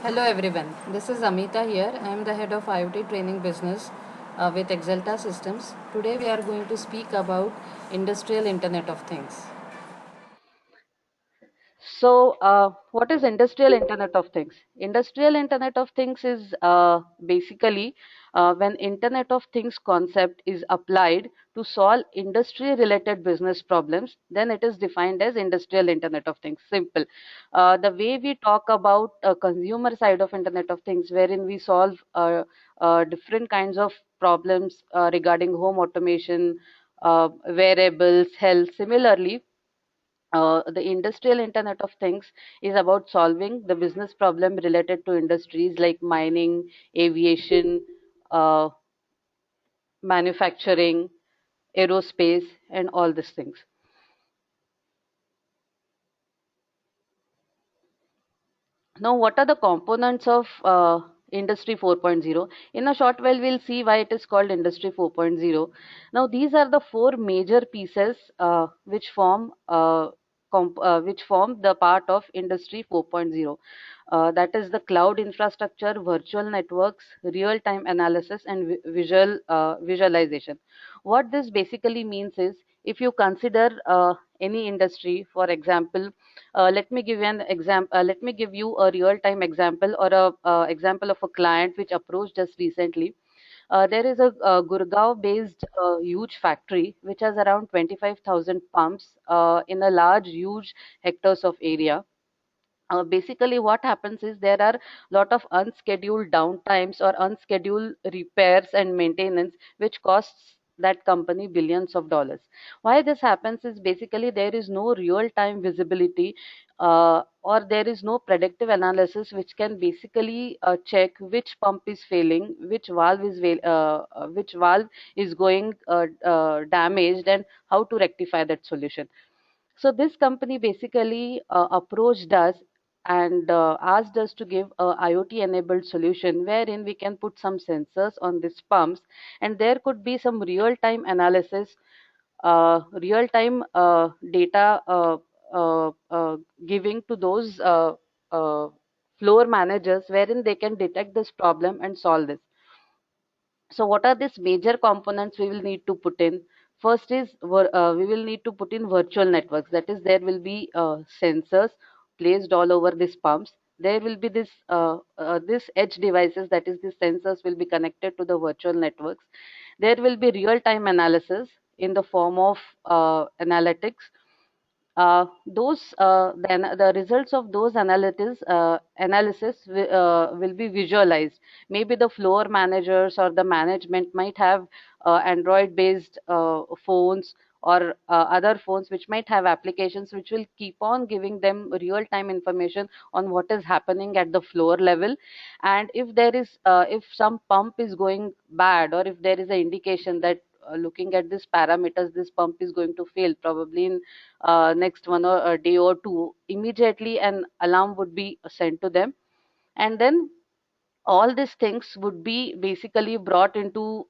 Hello everyone, this is Amita here. I am the head of IoT training business with Exelta Systems. Today we are going to speak about industrial Internet of Things. What is Industrial Internet of Things? Industrial Internet of Things is basically when Internet of Things concept is applied to solve industry-related business problems, then it is defined as Industrial Internet of Things. Simple. The way we talk about consumer side of Internet of Things, wherein we solve different kinds of problems regarding home automation, wearables, health. Similarly, the industrial internet of things is about solving the business problem related to industries like mining, aviation, uh, manufacturing, aerospace, and all these things. Now, what are the components of Industry 4.0? In a short while, we'll see why it is called Industry 4.0. Now, these are the four major pieces which form the part of Industry 4.0. That is the cloud infrastructure, virtual networks, real-time analysis, and visualization. What this basically means is, if you consider any industry, for example, let me give you an example. Let me give you a real-time example or a example of a client which approached us recently. There is a, Gurgaon-based huge factory which has around 25,000 pumps in a large, huge hectares of area. Basically, what happens is there are a lot of unscheduled downtimes or unscheduled repairs and maintenance, which costs that company billions of dollars. Why this happens is basically there is no real time visibility, or there is no predictive analysis which can basically check which pump is failing, which valve is going damaged, and how to rectify that solution. So this company basically approached us and asked us to give a IoT enabled solution wherein we can put some sensors on these pumps, and there could be some real time analysis, real time data giving to those uh, floor managers wherein they can detect this problem and solve this. So what are these major components we will need to put in? First is we will need to put in virtual networks. That is, there will be sensors placed all over these pumps. There will be this edge devices. That is, these sensors will be connected to the virtual networks. There will be real-time analysis in the form of analytics. Then the results of those analysis will be visualized. Maybe the floor managers or the management might have Android based phones or other phones which might have applications which will keep on giving them real time information on what is happening at the floor level. And if some pump is going bad, or if there is an indication that looking at these parameters, this pump is going to fail probably in next one or a day or two, immediately an alarm would be sent to them, and then all these things would be basically brought into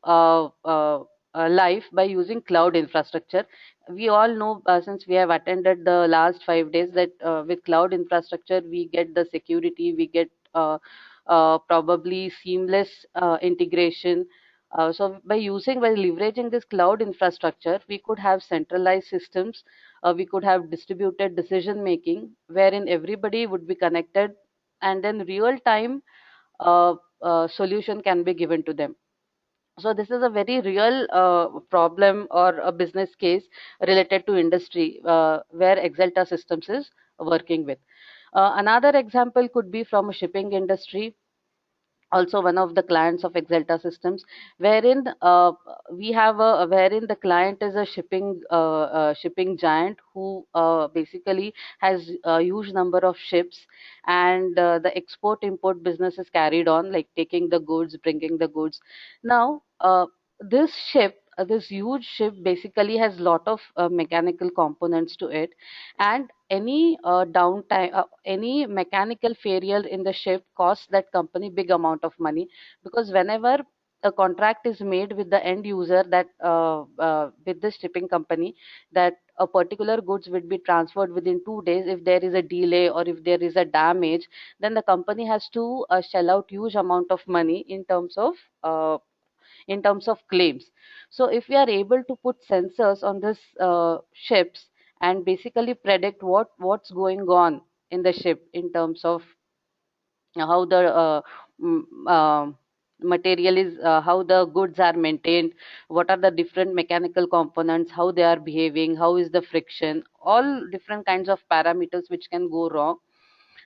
life by using cloud infrastructure. We all know, since we have attended the last 5 days, that with cloud infrastructure we get the security, we get probably seamless integration. By leveraging this cloud infrastructure, we could have centralized systems, we could have distributed decision making wherein everybody would be connected, and then real time solution can be given to them. So this is a very real problem or a business case related to industry where Exelta Systems is working with. Another example could be from a shipping industry, also one of the clients of Exelta Systems, wherein wherein the client is a shipping giant who basically has a huge number of ships, and the export import business is carried on, like taking the goods, bringing the goods. Now, this huge ship basically has lot of mechanical components to it, and any mechanical failure in the ship costs that company big amount of money, because whenever a contract is made with the end user, that with the shipping company, that a particular goods will be transferred within 2 days. If there is a delay or if there is a damage, then the company has to shell out huge amount of money uh, in terms of claims. So if we are able to put sensors on this ships and basically predict what's going on in the ship in terms of how the mm, uh, material is, how the goods are maintained, what are the different mechanical components, how they are behaving, how is the friction, all different kinds of parameters which can go wrong,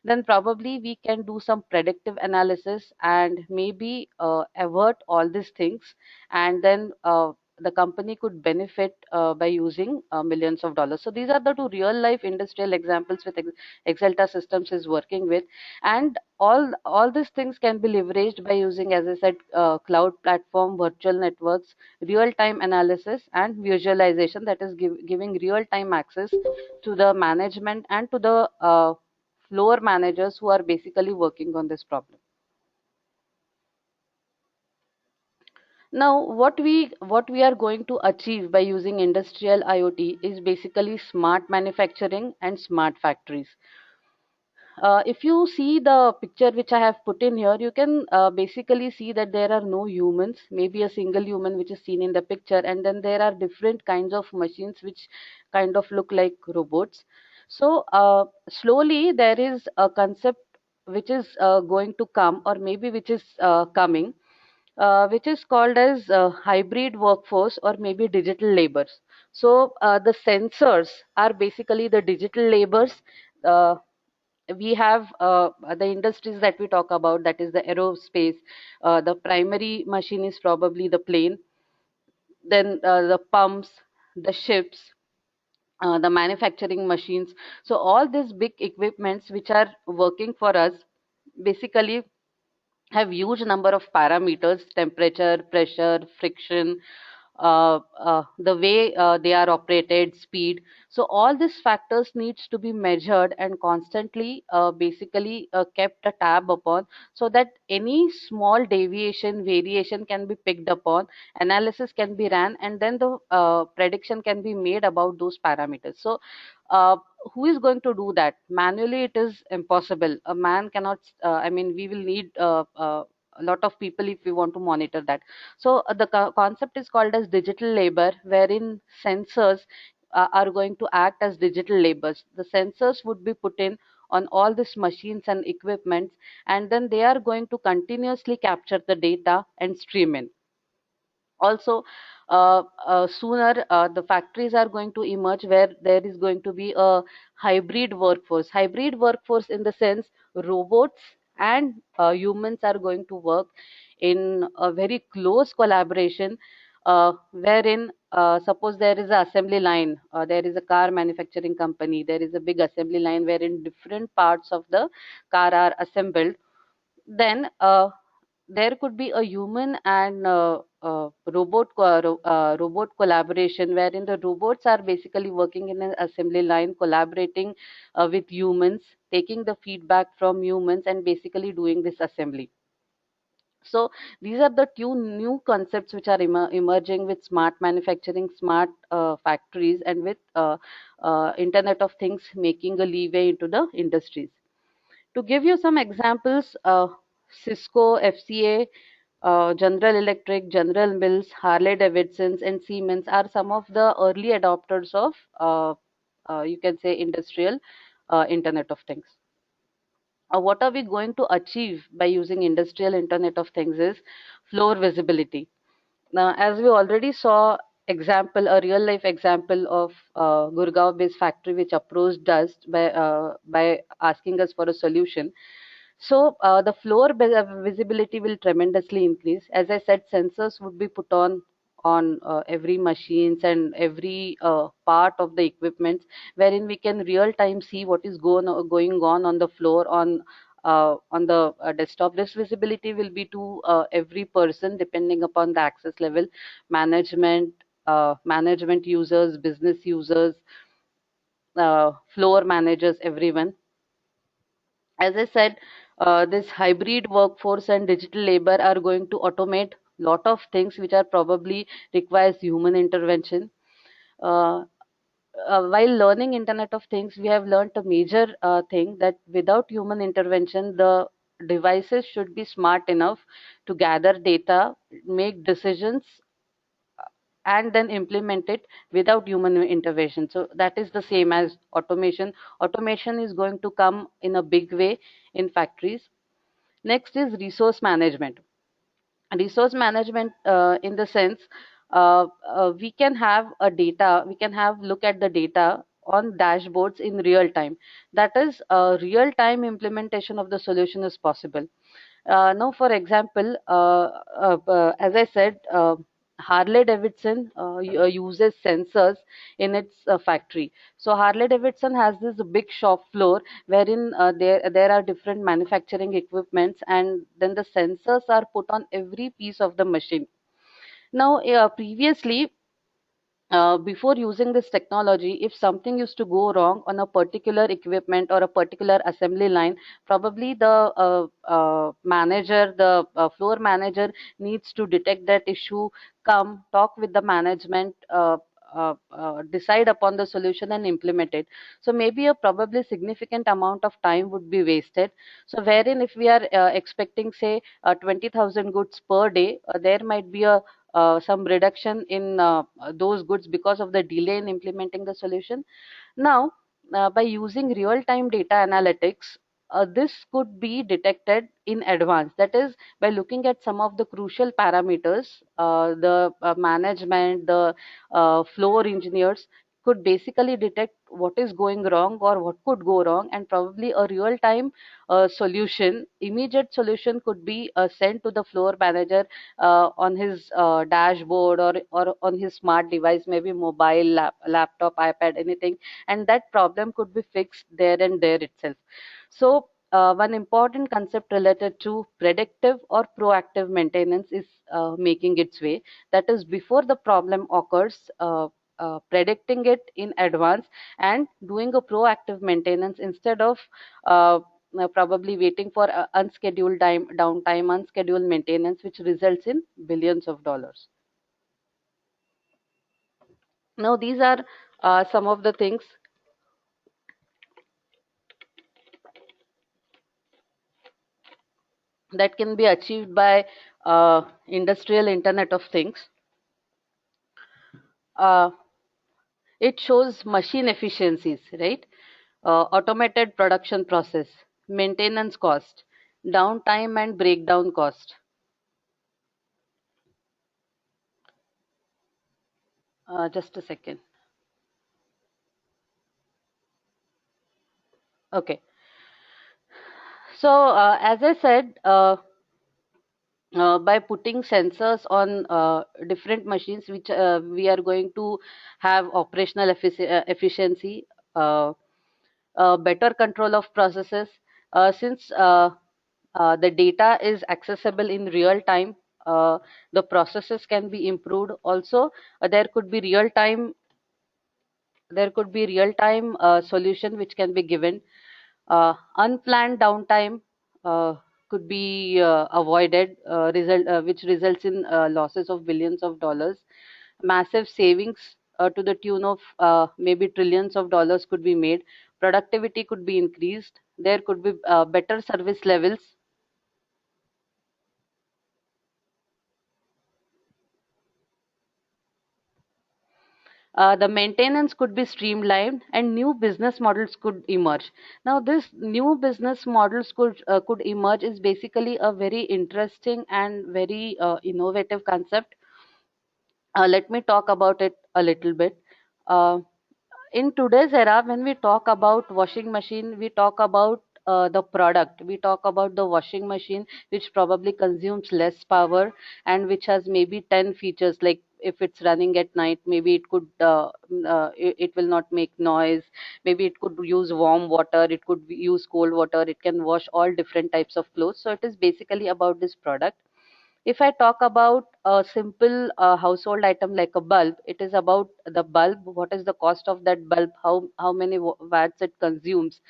then probably we can do some predictive analysis and maybe avert all these things, and then the company could benefit by using millions of dollars. So these are the two real life industrial examples with Exelta Systems is working with, and all these things can be leveraged by using, as I said, cloud platform, virtual networks, real time analysis, and visualization, that is giving real time access to the management and to the floor managers who are basically working on this problem. Now, what we are going to achieve by using industrial IoT is basically smart manufacturing and smart factories. If you see the picture which I have put in here, you can basically see that there are no humans, maybe a single human which is seen in the picture, and then there are different kinds of machines which kind of look like robots. So, slowly there is a concept which is going to come, or maybe which is coming, which is called as hybrid workforce or maybe digital labors. So, the sensors are basically the digital labors. Uh, we have the industries that we talk about, that is the aerospace. The primary machine is probably the plane, then the pumps, the ships, the manufacturing machines. So all these big equipments which are working for us basically have huge number of parameters: temperature, pressure, friction, the way they are operated, speed. So all these factors needs to be measured and constantly basically kept a tab upon, so that any small deviation, variation can be picked upon, analysis can be ran, and then the prediction can be made about those parameters. So uh, who is going to do that manually? It is impossible. A man cannot, I mean, we will need a lot of people if we want to monitor that. So the concept is called as digital labor, wherein sensors are going to act as digital labors. The sensors would be put in on all these machines and equipments, and then they are going to continuously capture the data and stream in. Also, sooner the factories are going to emerge where there is going to be a hybrid workforce in the sense robots and humans are going to work in a very close collaboration, wherein suppose there is an assembly line, there is a car manufacturing company, there is a big assembly line wherein different parts of the car are assembled. Then there could be a human and robot collaboration, wherein the robots are basically working in an assembly line, collaborating with humans, taking the feedback from humans, and basically doing this assembly. So these are the two new concepts which are emerging with smart manufacturing, smart factories, and with Internet of Things making a leeway into the industries. To give you some examples, Cisco, FCA, General Electric, General Mills, Harley Davidsons, and Siemens are some of the early adopters of, you can say, industrial Internet of Things. What are we going to achieve by using industrial Internet of Things is floor visibility. Now, as we already saw a real life example of Gurgaon based factory which approached us by asking us for a solution. So the floor visibility will tremendously increase. As I said, sensors would be put on every machines and every part of the equipment, wherein we can real time see what is going on the floor on the desktop. This visibility will be to every person depending upon the access level, management, management users, business users, floor managers, everyone. As I said, this hybrid workforce and digital labor are going to automate lot of things which are probably requires human intervention. uh, while learning internet of things, we have learned a major thing that without human intervention, the devices should be smart enough to gather data, make decisions, and then implement it without human intervention. So that is the same as automation. Automation is going to come in a big way in factories. Next is resource management. Resource management, in the sense, we can have a data, we can have look at the data on dashboards in real time. That is, real time implementation of the solution is possible. Now, for example, as I said, Harley Davidson uses sensors in its factory. So Harley Davidson has this big shop floor wherein there are different manufacturing equipments, and then the sensors are put on every piece of the machine. Now, previously, before using this technology, if something used to go wrong on a particular equipment or a particular assembly line, probably the manager, the floor manager needs to detect that issue, come talk with the management, decide upon the solution and implement it. So maybe a probably significant amount of time would be wasted. So wherein if we are expecting, say, 20,000 goods per day, there might be a some reduction in those goods because of the delay in implementing the solution. Now, by using real-time data analytics, this could be detected in advance. That is, by looking at some of the crucial parameters, the management, the floor engineers could basically detect what is going wrong or what could go wrong, and probably a real-time solution, immediate solution could be sent to the floor manager on his dashboard, or on his smart device, maybe mobile, laptop, iPad, anything, and that problem could be fixed there and there itself. So, one important concept related to predictive or proactive maintenance is making its way. That is, before the problem occurs, predicting it in advance and doing a proactive maintenance instead of probably waiting for unscheduled downtime, unscheduled maintenance, which results in billions of dollars. Now, these are some of the things that can be achieved by industrial Internet of Things. Uh, it shows machine efficiencies, right? Automated production process, maintenance cost, downtime and breakdown cost. Just a second. Okay. So, as I said, by putting sensors on different machines, which we are going to have operational efficiency, uh, better control of processes, since the data is accessible in real time, the processes can be improved. Also, there could be real time solution which can be given. Unplanned downtime uh, could be avoided, which results in losses of billions of dollars. Massive savings to the tune of maybe trillions of dollars could be made. Productivity could be increased. There could be better service levels. The maintenance could be streamlined and new business models could emerge. Now, this new business models could emerge is basically a very interesting and very innovative concept. Let me talk about it a little bit. Uh, in today's era, when we talk about washing machine, we talk about the product. We talk about the washing machine, which probably consumes less power and which has maybe 10 features. Like if it's running at night, maybe it will not make noise. Maybe it could use warm water. It could use cold water. It can wash all different types of clothes. So it is basically about this product. If I talk about a simple household item like a bulb, it is about the bulb. What is the cost of that bulb? How many watts it consumes?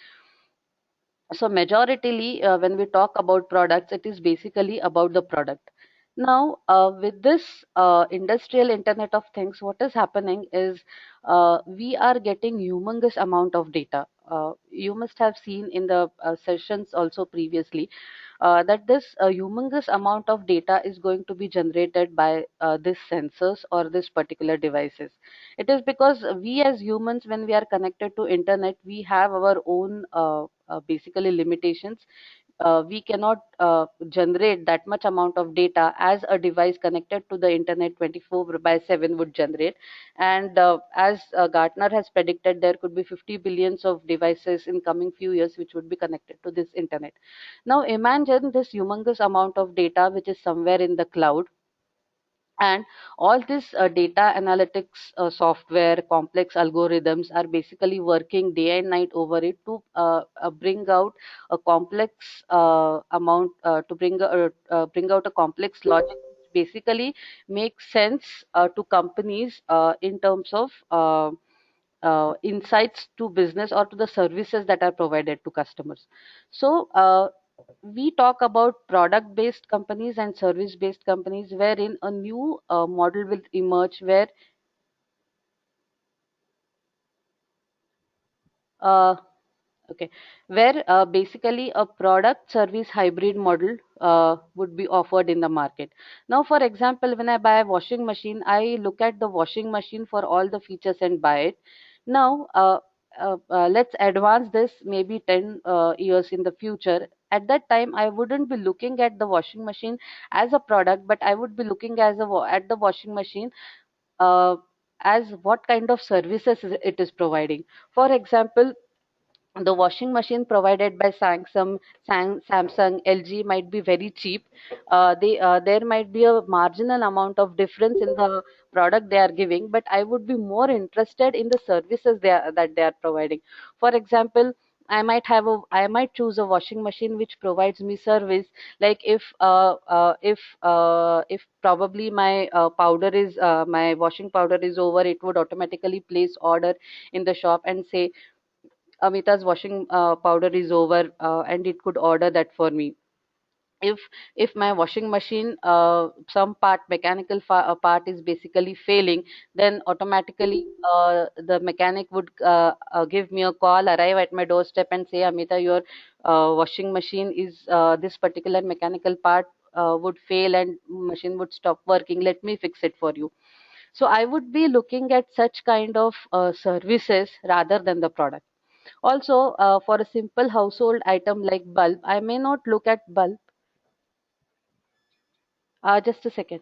So majoritarily, when we talk about products, it is basically about the product. Now, with this industrial Internet of Things, what is happening is we are getting humongous amount of data. You must have seen in the sessions also previously that this humongous amount of data is going to be generated by this sensors or this particular devices. It is because we as humans, when we are connected to internet, we have our own basically limitations. We cannot generate that much amount of data as a device connected to the internet 24 by 7 would generate. And as Gartner has predicted, there could be 50 billions of devices in coming few years which would be connected to this internet. Now imagine this humongous amount of data which is somewhere in the cloud, and all this data analytics software, complex algorithms are basically working day and night over it to bring out a complex amount, to bring out a complex logic which basically makes sense to companies in terms of insights to business or to the services that are provided to customers. So, we talk about product based companies and service based companies, wherein a new model will emerge where uh, okay, where basically a product service hybrid model would be offered in the market. Now, for example, when I buy a washing machine, I look at the washing machine for all the features and buy it. Now, let's advance this maybe 10 years in the future. At that time, I wouldn't be looking at the washing machine as a product, but I would be looking at the washing machine uh, as what kind of services it is providing. For example, the washing machine provided by Samsung, LG might be very cheap. There might be a marginal amount of difference in the product they are giving, but I would be more interested in the services that they are providing. For example, I might choose a washing machine which provides me service, like if probably my washing powder is over, it would automatically place order in the shop and say Amita's washing powder is over, and it could order that for me. If if my washing machine some part is basically failing, then automatically the mechanic would give me a call, arrive at my doorstep, and say, Amita, your washing machine is this particular mechanical part would fail and machine would stop working. Let me fix it for you. So I would be looking at such kind of services rather than the product. Also, for a simple household item like bulb, I may not look at bulb. Just a second.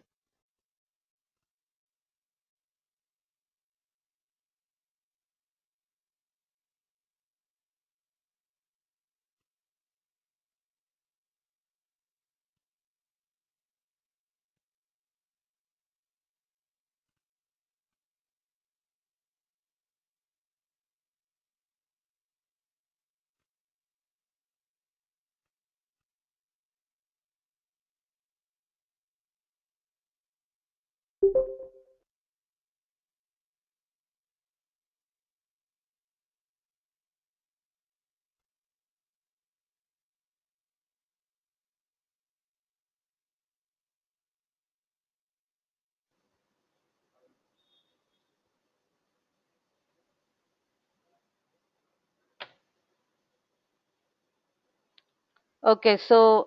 Okay, so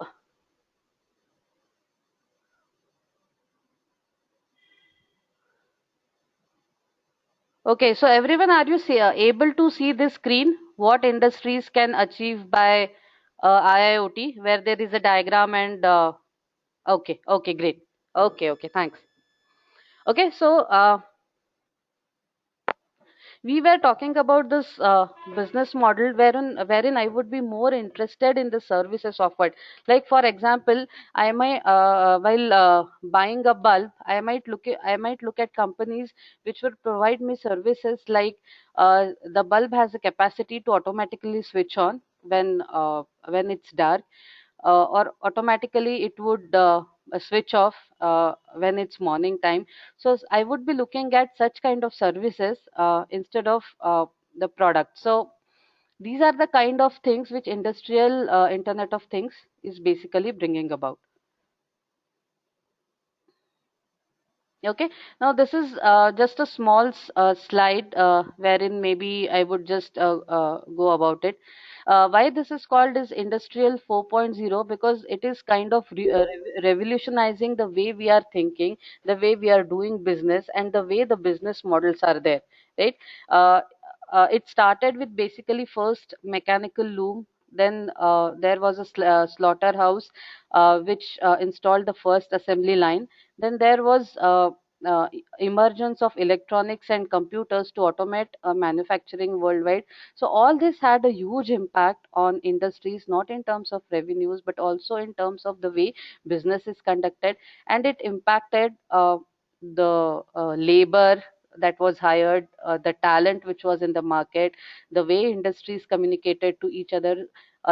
everyone, are you able to see this screen? What industries can achieve by IIoT, where there is a diagram and okay, great. Okay, thanks. Okay, so we were talking about this business model wherein I would be more interested in the services offered. Like for example, I might while buying a bulb, I might look at companies which would provide me services like the bulb has a capacity to automatically switch on when it's dark, or automatically it would switch off when it's morning time. So I would be looking at such kind of services instead of the product. So these are the kind of things which industrial Internet of Things is basically bringing about. Okay, now this is just a small slide wherein maybe I would just go about it. Why this is called is Industrial 4.0, because it is kind of revolutionizing the way we are thinking, the way we are doing business, and the way the business models are there, right? Uh, it started with basically first mechanical loom, then there was a slaughterhouse which installed the first assembly line. Then there was emergence of electronics and computers to automate manufacturing worldwide. So all this had a huge impact on industries, not in terms of revenues, but also in terms of the way business is conducted, and it impacted the labor that was hired, the talent which was in the market, the way industries communicated to each other,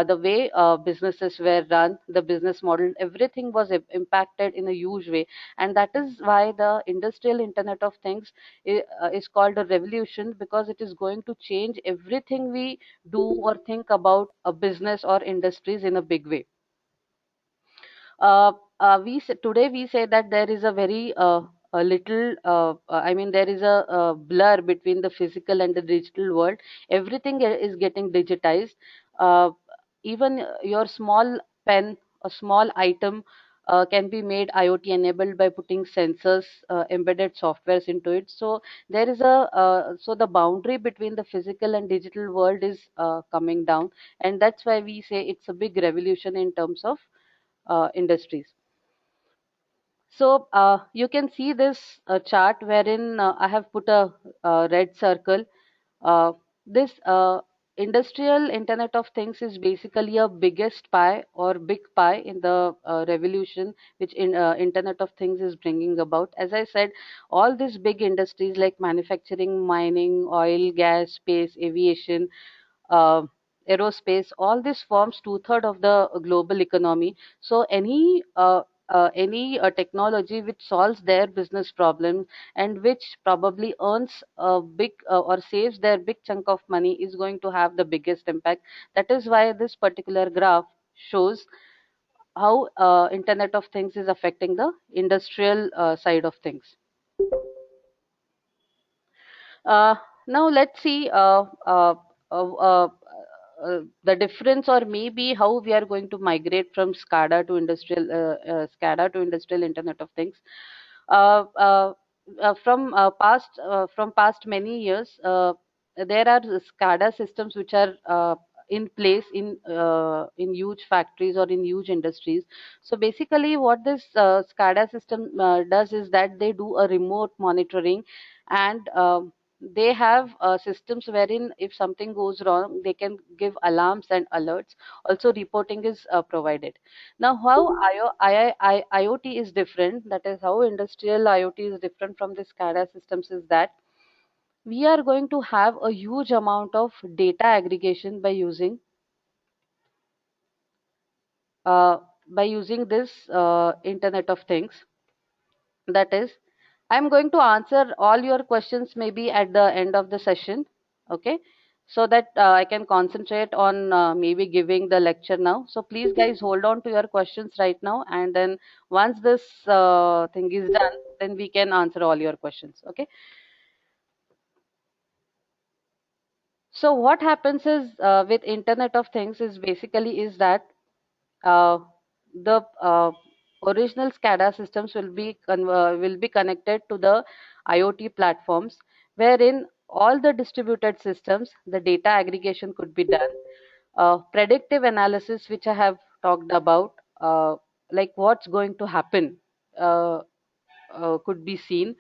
the way businesses were run, the business model, everything was impacted in a huge way. And that is why the industrial internet of things is called a revolution, because it is going to change everything we do or think about a business or industries in a big way. Today we say that there is a very a little I mean there is a blur between the physical and the digital world. Everything is getting digitized. uh, Even your small pen, a small item, can be made IoT enabled by putting sensors, embedded softwares into it. So there is a so the boundary between the physical and digital world is coming down, and that's why we say it's a big revolution in terms of industries. So you can see this chart wherein I have put a red circle. Uh, this industrial Internet of Things is basically a biggest pie or big pie in the revolution which Internet of Things is bringing about. As I said, all these big industries like manufacturing, mining, oil, gas, space, aviation, uh, aerospace, all this forms two-thirds of the global economy. So any technology which solves their business problem and which probably earns a big or saves their big chunk of money is going to have the biggest impact. That is why this particular graph shows how Internet of Things is affecting the industrial side of things. Uh, Now let's see uh, uh, the difference, or maybe how we are going to migrate from SCADA to industrial Internet of Things. From past many years, there are SCADA systems which are in place in huge factories or in huge industries. So basically, what this SCADA system does is that they do a remote monitoring, and they have systems wherein if something goes wrong, they can give alarms and alerts. Also, reporting is provided. Now, how IoT is different, that is, how industrial IoT is different from the SCADA systems, is that we are going to have a huge amount of data aggregation uh, by using this Internet of Things. That is, I'm going to answer all your questions maybe at the end of the session, okay? So that I can concentrate on maybe giving the lecture now. So please, guys, hold on to your questions right now, and then once this thing is done, then we can answer all your questions, okay? So what happens is with Internet of Things is basically is that uh, the original SCADA systems will be connected to the IoT platforms, wherein all the distributed systems, the data aggregation could be done. Predictive analysis, which I have talked about, like what's going to happen, uh, could be seen.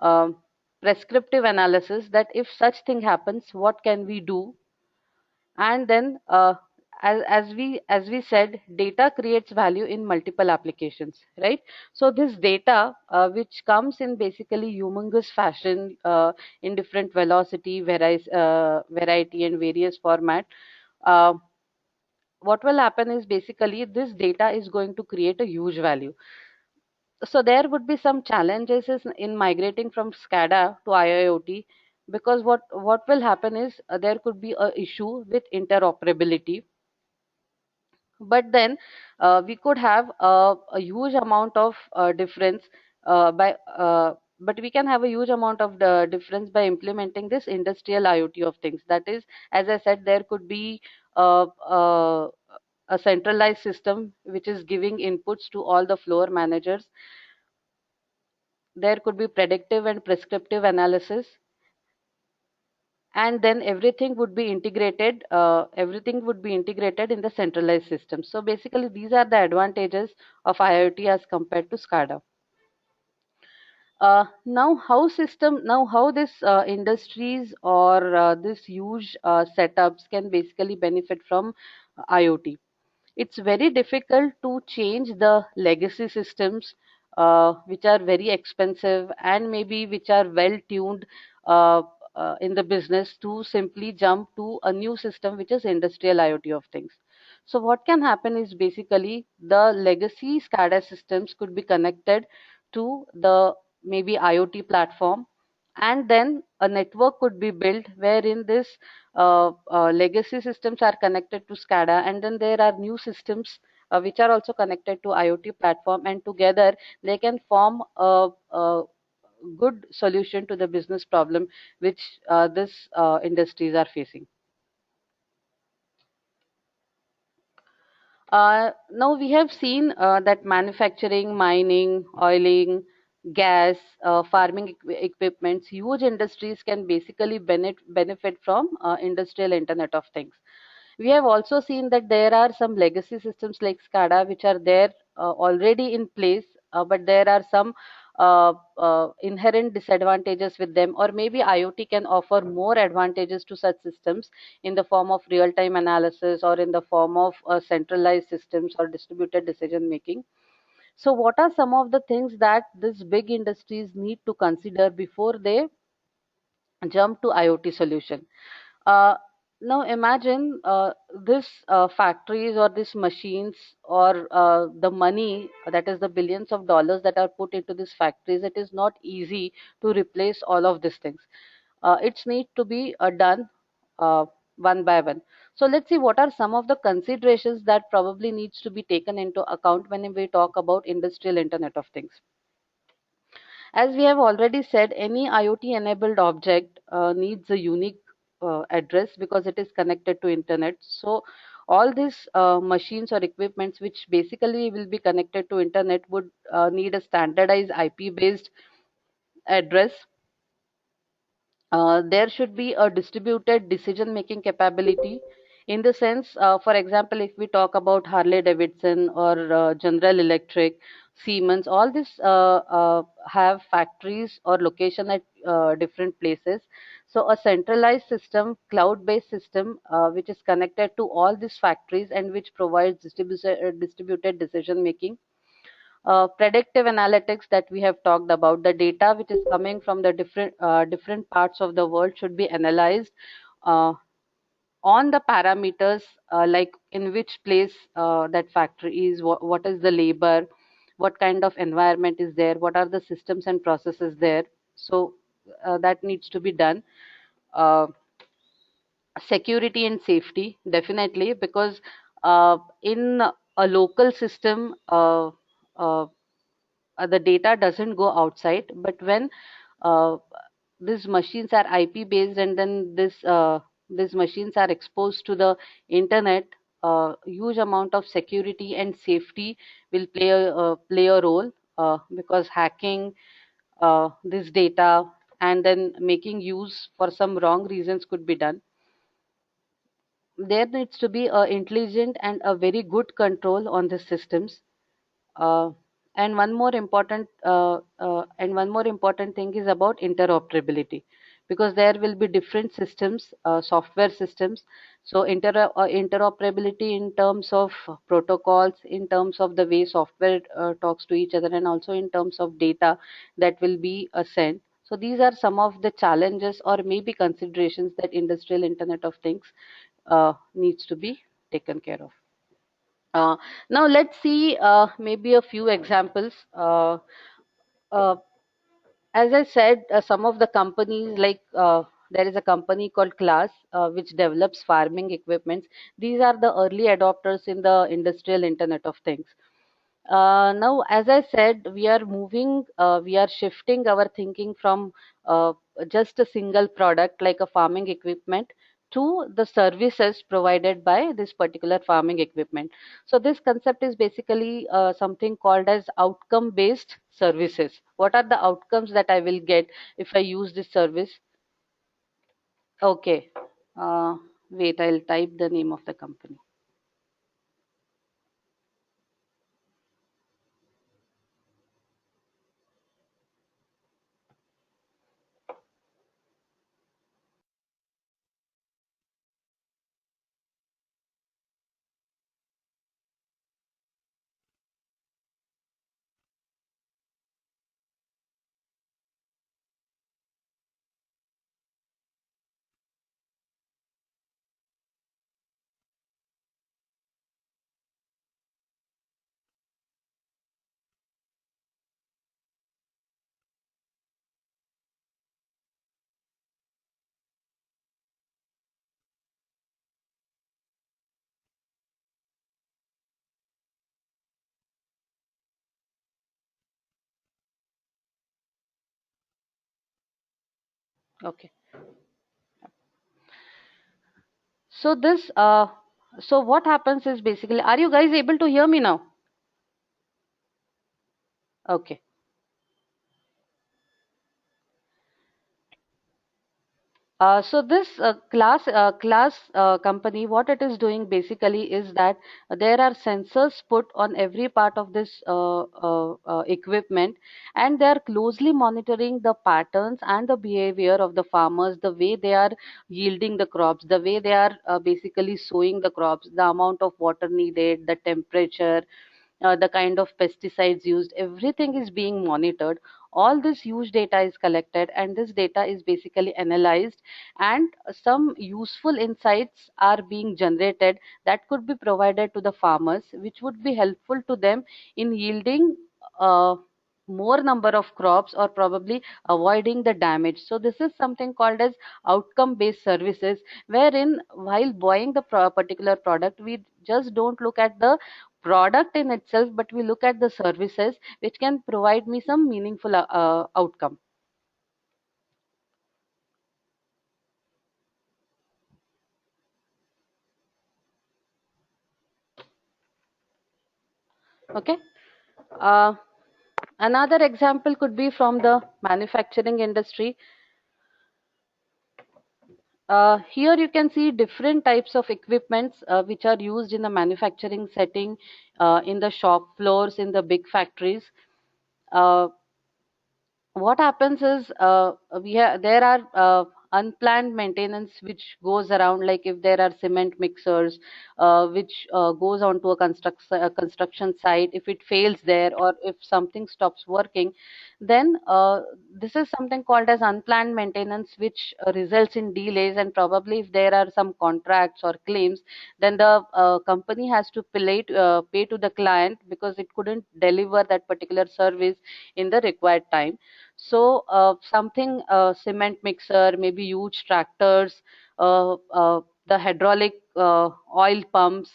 Um, Prescriptive analysis, that if such thing happens, what can we do? And then as we said, data creates value in multiple applications, right? So this data which comes in basically humongous fashion, in different variety and various format, uh, what will happen is basically this data is going to create a huge value. So there would be some challenges in migrating from SCADA to IIoT, because what will happen is there could be a issue with interoperability. But then we could have a huge amount of difference by but we can have a huge amount of the difference by implementing this industrial IoT of things. That is, as I said, there could be uh, uh, a centralized system which is giving inputs to all the floor managers. There could be predictive and prescriptive analysis, and then everything would be integrated in the centralized system. So basically these are the advantages of IoT as compared to SCADA. Now how this industries or this huge setups can basically benefit from IoT. It's very difficult to change the legacy systems, which are very expensive and maybe which are well tuned uh, in the business, to simply jump to a new system which is industrial IoT of things. So what can happen is basically the legacy SCADA systems could be connected to the maybe IoT platform, and then a network could be built wherein this legacy systems are connected to SCADA, and then there are new systems which are also connected to IoT platform, and together they can form a good solution to the business problem which this industries are facing. Now we have seen that manufacturing, mining, oiling, gas, farming equipments, huge industries can basically benefit from industrial Internet of Things. We have also seen that there are some legacy systems like SCADA which are there already in place, but there are some inherent disadvantages with them, or maybe IoT can offer more advantages to such systems in the form of real-time analysis or in the form of centralized systems or distributed decision making. So, what are some of the things that these big industries need to consider before they jump to IoT solution? Uh, Now imagine this factories or these machines or the money, that is the billions of dollars that are put into these factories. It is not easy to replace all of these things. It's need to be done uh, one by one. So let's see what are some of the considerations that probably needs to be taken into account when we talk about industrial Internet of Things. As we have already said, any IoT enabled object needs a unique address because it is connected to internet. So all these machines or equipments which basically will be connected to internet would need a standardized IP based address. There should be a distributed decision making capability, in the sense, for example, if we talk about Harley Davidson or General Electric, Siemens, all these have factories or location at different places. So a centralized system, cloud based system, which is connected to all these factories and which provides distributed decision making. Predictive analytics that we have talked about, the data which is coming from the different parts of the world should be analyzed uh, on the parameters, like in which place that factory is, what is the labor, what kind of environment is there, what are the systems and processes there. So that needs to be done. uh, Security and safety, definitely, because in a local system, the data doesn't go outside, but when uh, these machines are IP based, and then these machines are exposed to the internet, huge amount of security and safety will play a role, because hacking this data and then making use for some wrong reasons could be done. There needs to be a intelligent and a very good control on the systems. uh, and one more important thing is about interoperability, because there will be different systems, software systems. So interoperability in terms of protocols, in terms of the way software talks to each other, and also in terms of data that will be sent. So these are some of the challenges or maybe considerations that industrial Internet of Things needs to be taken care of. Uh, Now let's see maybe a few examples. Uh, as I said, some of the companies, like there is a company called Class, which develops farming equipments. These are the early adopters in the industrial Internet of Things. Now, as I said, we are shifting our thinking from uh, just a single product like a farming equipment to the services provided by this particular farming equipment. So, this concept is basically something called as outcome based services. What are the outcomes that I will get if I use this service? Okay, uh, wait, I'll type the name of the company. Okay. So so what happens is basically, are you guys able to hear me now? Okay. So this class company, what it is doing basically is that there are sensors put on every part of this equipment, and they are closely monitoring the patterns and the behavior of the farmers, the way they are yielding the crops, the way they are basically sowing the crops, the amount of water needed, the temperature, the kind of pesticides used, everything is being monitored. All this huge data is collected, and this data is basically analyzed, and some useful insights are being generated that could be provided to the farmers, which would be helpful to them in yielding more number of crops, or probably avoiding the damage. So this is something called as outcome based services, wherein while buying the particular product, we just don't look at the product in itself, but we look at the services which can provide me some meaningful outcome. Okay. uh, Another example could be from the manufacturing industry. Here you can see different types of equipments which are used in the manufacturing setting, in the shop floors, in the big factories. uh, what happens is, there are unplanned maintenance which goes around, like if there are cement mixers which goes onto a construction site, if it fails there, or if something stops working, then this is something called as unplanned maintenance, which results in delays, and probably if there are some contracts or claims, then the company has to pay to the client because it couldn't deliver that particular service in the required time. So something, cement mixer, maybe huge tractors, the hydraulic oil pumps,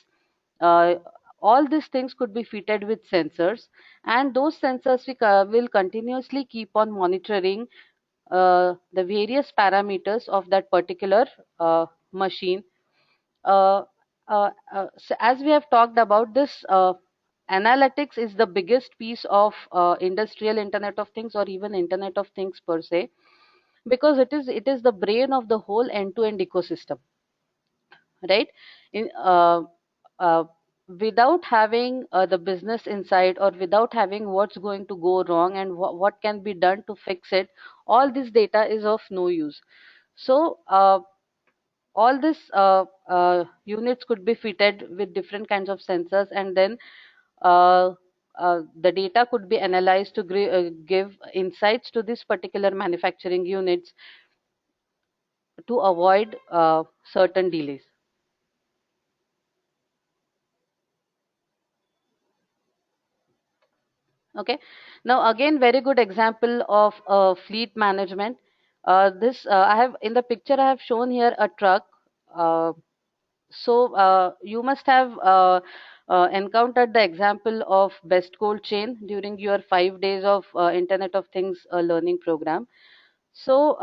uh, all these things could be fitted with sensors, and those sensors will continuously keep on monitoring the various parameters of that particular machine. uh, so as we have talked about this, analytics is the biggest piece of industrial internet of things, or even internet of things per se, because it is the brain of the whole end to end ecosystem, right? in Without having the business insight, or without having what's going to go wrong and what can be done to fix it, all this data is of no use. So all these units could be fitted with different kinds of sensors, and then uh, the data could be analyzed to give insights to this particular manufacturing units to avoid certain delays. Okay. Now again, very good example of fleet management. This I have in the picture, I have shown here a truck. uh, So you must have encountered the example of Best Cold Chain during your 5 days of Internet of Things learning program. So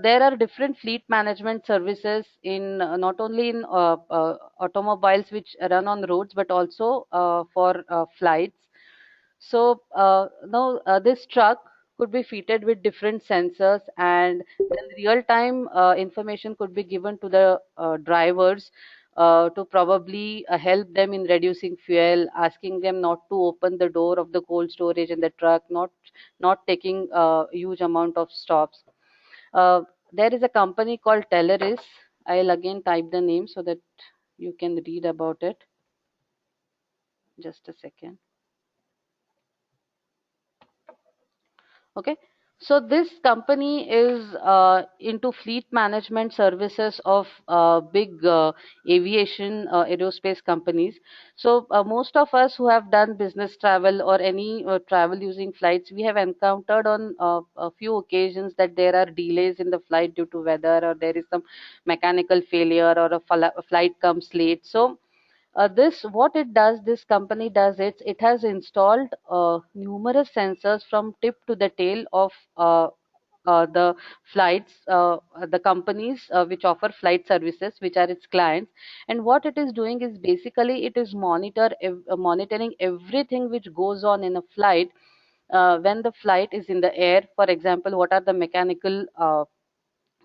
there are different fleet management services in not only in automobiles which run on roads, but also for flights. So now this truck could be fitted with different sensors, and then real-time information could be given to the drivers to probably help them in reducing fuel, asking them not to open the door of the cold storage in the truck, not taking huge amount of stops. Uh, there is a company called Teleris. I'll again type the name so that you can read about it. Just a second. Okay. So this company is into fleet management services of big aviation aerospace companies. So most of us who have done business travel or any travel using flights, we have encountered on a few occasions that there are delays in the flight due to weather, or there is some mechanical failure, or a flight comes late. So this what it does, this company does it has installed numerous sensors from tip to the tail of the flights, the companies which offer flight services, which are its clients. And what it is doing is basically it is monitoring everything which goes on in a flight when the flight is in the air. For example, what are the mechanical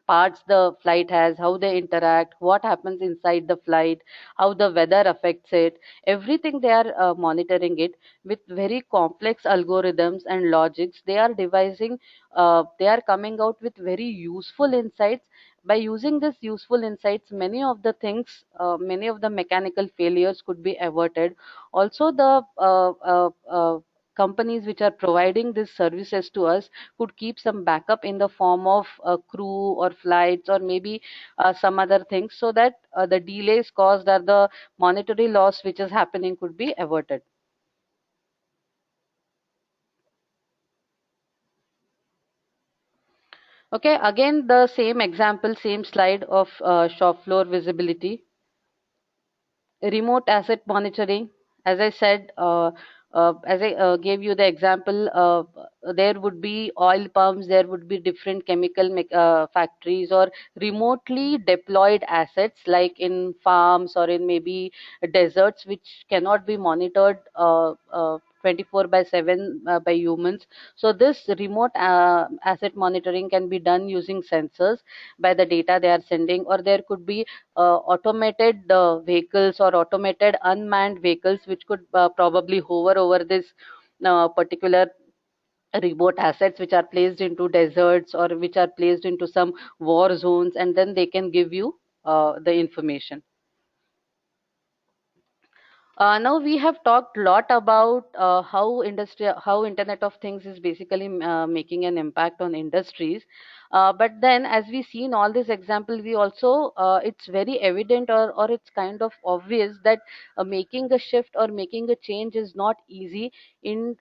parts the flight has, how they interact, what happens inside the flight, how the weather affects it, everything they are monitoring it with very complex algorithms and logics. They are devising, they are coming out with very useful insights. By using this useful insights, many of the things, many of the mechanical failures could be averted. Also, the companies which are providing these services to us could keep some backup in the form of crew or flights, or maybe some other things, so that the delays caused or the monetary loss which is happening could be averted. Okay, again the same example, same slide of shop floor visibility. Remote asset monitoring, as I said, as I gave you the example, there would be oil pumps, there would be different factories, or remotely deployed assets like in farms or in maybe deserts, which cannot be monitored 24 by 7 by humans. So this remote asset monitoring can be done using sensors by the data they are sending. Or there could be automated vehicles or automated unmanned vehicles which could probably hover over this particular remote assets, which are placed into deserts or which are placed into some war zones, and then they can give you the information. Now we have talked a lot about how Internet of Things is basically making an impact on industries. But then, as we see in all these examples, we also it's very evident, or it's kind of obvious that making a shift or making a change is not easy in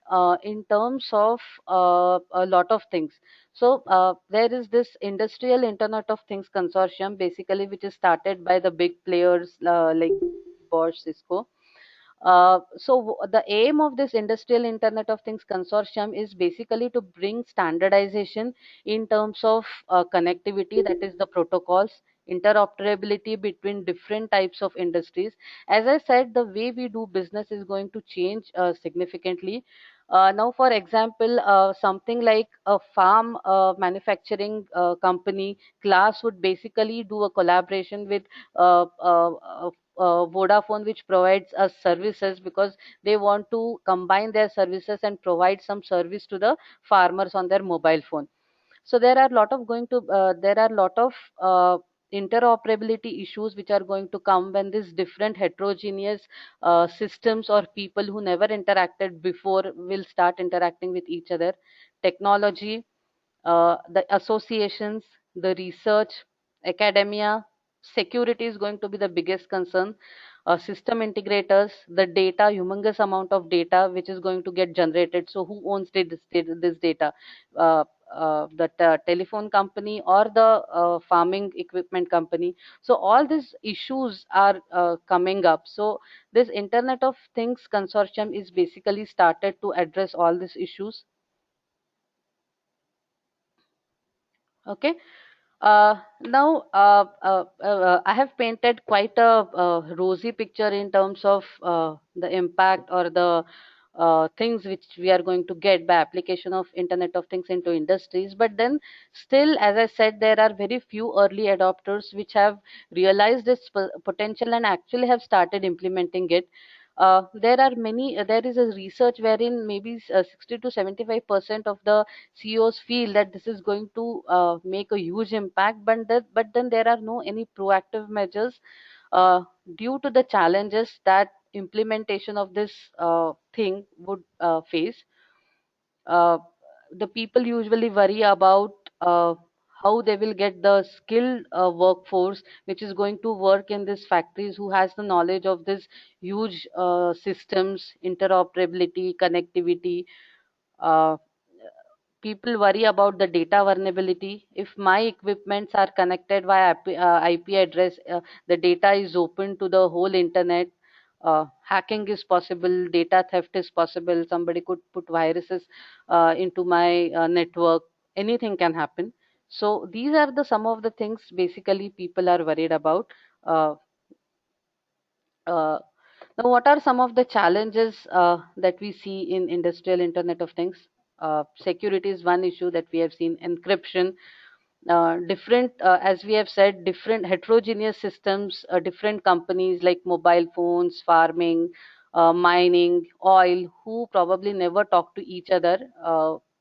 terms of a lot of things. So there is this Industrial Internet of Things consortium, basically, which is started by the big players like Bosch, Cisco. The aim of this Industrial Internet of Things consortium is basically to bring standardization in terms of connectivity, that is the protocols, interoperability between different types of industries. As I said, the way we do business is going to change significantly. Now, for example, something like a farm manufacturing company class would basically do a collaboration with Vodafone, which provides us services, because they want to combine their services and provide some service to the farmers on their mobile phone. So there are lot of interoperability issues which are going to come when these different heterogeneous systems or people who never interacted before will start interacting with each other. Technology, the associations, the research, academia, security is going to be the biggest concern. system integrators, the data, humongous amount of data which is going to get generated. So who owns this data? uh, the telephone company or the farming equipment company. So all these issues are coming up. So this Internet of Things consortium is basically started to address all these issues. Okay. Now, I have painted quite a rosy picture in terms of the impact or the things which we are going to get by application of Internet of Things into industries. But then, still, as I said, there are very few early adopters which have realized its potential and actually have started implementing it. There are many. There is a research wherein maybe 60 to 75% of the CEOs feel that this is going to make a huge impact, but then there are no any proactive measures uh, due to the challenges that implementation of this thing would face. uh, the people usually worry about how they will get the skilled workforce which is going to work in these factories, who has the knowledge of this huge systems, interoperability, connectivity. uh, People worry about the data vulnerability. If my equipments are connected via IP address, the data is open to the whole internet. Hacking is possible, data theft is possible. Somebody could put viruses into my network. Anything can happen. So these are the some of the things basically people are worried about. Uh, uh, Now, what are some of the challenges that we see in industrial Internet of Things? Security is one issue that we have seen. Encryption, different, as we have said, different heterogeneous systems, different companies like mobile phones, farming, mining, oil, who probably never talk to each other.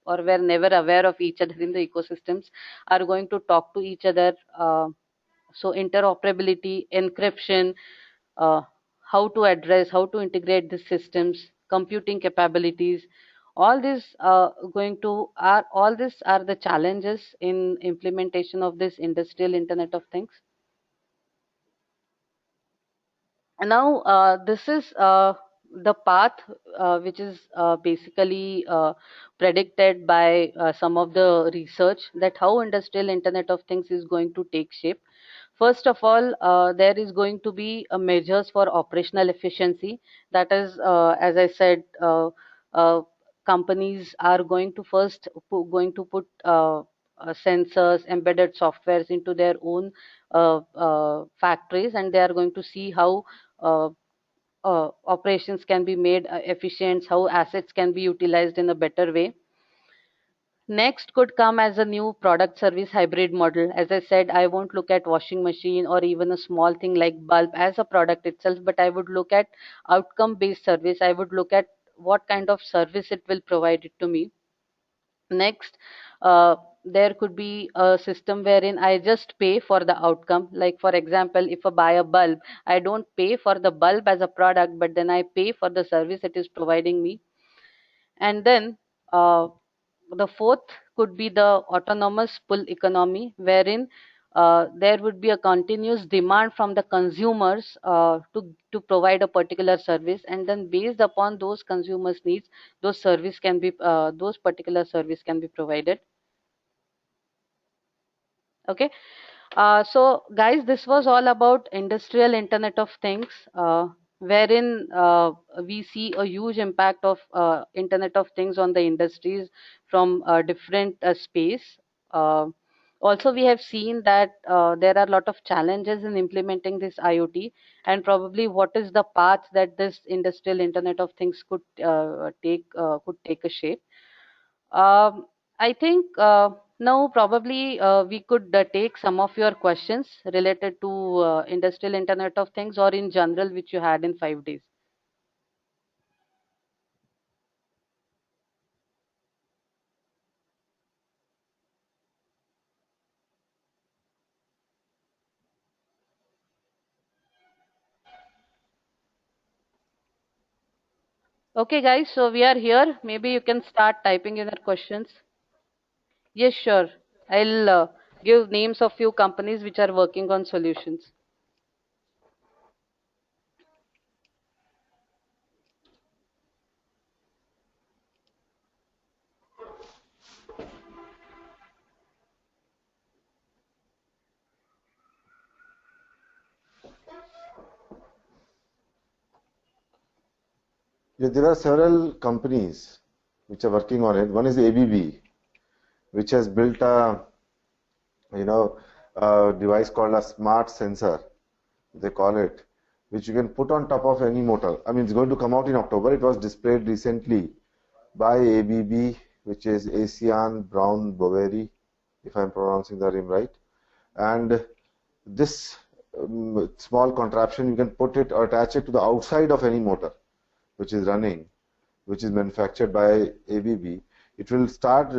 Or were never aware of each other in the ecosystems, are going to talk to each other. So interoperability, encryption, uh, how to address, how to integrate the systems, computing capabilities, all these going to are all these are the challenges in implementation of this industrial Internet of Things. And now, this is the path which is basically predicted by some of the research, that how industrial Internet of Things is going to take shape. First of all, there is going to be measures for operational efficiency. That is, as I said, uh, companies are going to going to put sensors, embedded softwares into their own factories, and they are going to see how uh, operations can be made efficient, how assets can be utilized in a better way. Next could come as a new product service hybrid model. As I said, I won't look at washing machine or even a small thing like bulb as a product itself, but I would look at outcome based service. I would look at what kind of service it will provide it to me. Next, there could be a system wherein I just pay for the outcome. Like, for example, if I buy a bulb, I don't pay for the bulb as a product, but then I pay for the service it is providing me. And then the fourth could be the autonomous pull economy, wherein there would be a continuous demand from the consumers to provide a particular service, and then based upon those consumers' needs, those particular service can be provided. Okay. So, guys, this was all about industrial Internet of Things, wherein we see a huge impact of Internet of Things on the industries from different space. Uh, Also, we have seen that there are a lot of challenges in implementing this IoT, and probably what is the path that this industrial Internet of Things could take a shape. I think now probably we could take some of your questions related to industrial Internet of Things, or in general, which you had in 5 days. Okay, guys, so we are here. Maybe you can start typing in your questions. Yes, sure. I'll give names of few companies which are working on solutions. Yeah, there are several companies which are working on it. One is ABB, which has built you know, a device called a smart sensor, they call it, which you can put on top of any motor. I mean, it's going to come out in October. It was displayed recently by ABB, which is ASEAN Brown Boveri, if I'm pronouncing the name right. And this small contraption, you can put it or attach it to the outside of any motor which is running, which is manufactured by ABB. It will start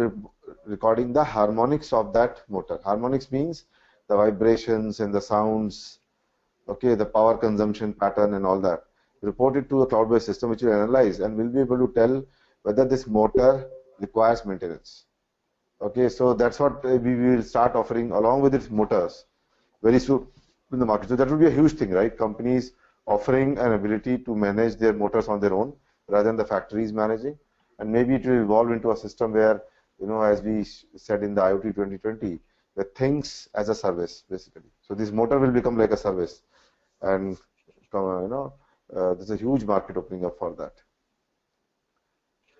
recording the harmonics of that motor. Harmonics means the vibrations and the sounds, okay, the power consumption pattern and all that. Report it to a cloud-based system which will analyze and will be able to tell whether this motor requires maintenance. Okay, so that's what we will start offering along with its motors very soon in the market. So that would be a huge thing, right? Companies offering an ability to manage their motors on their own rather than the factories managing. And maybe it will evolve into a system where, you know, as we said in the IoT 2020, where things as a service, basically. So this motor will become like a service. And, there's a huge market opening up for that.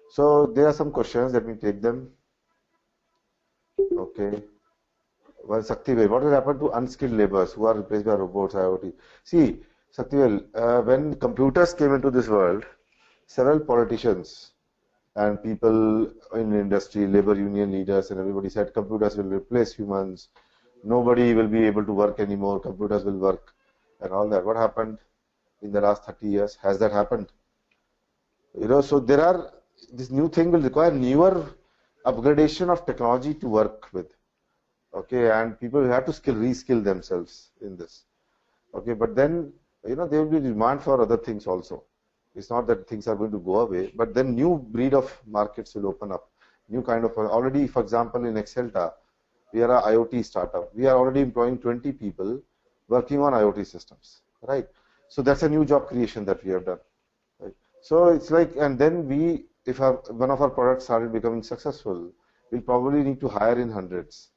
So there are some questions. Let me take them. Okay. Well, Saktivel, what will happen to unskilled laborers who are replaced by robots, IoT? See, Saktivel, when computers came into this world, several politicians and people in industry, labor union leaders, and everybody said computers will replace humans. Nobody will be able to work anymore. Computers will work, and all that. What happened in the last 30 years? Has that happened? You know, so this new thing will require newer upgradation of technology to work with. Okay, and people have to reskill themselves in this. Okay, but then, you know, there will be demand for other things also. It's not that things are going to go away, but then new breed of markets will open up. New kind of, already, for example, in Excelta, we are an IoT startup. We are already employing 20 people working on IoT systems, right? So that's a new job creation that we have done. Right? So it's like, and then if one of our products started becoming successful, we'll probably need to hire in hundreds.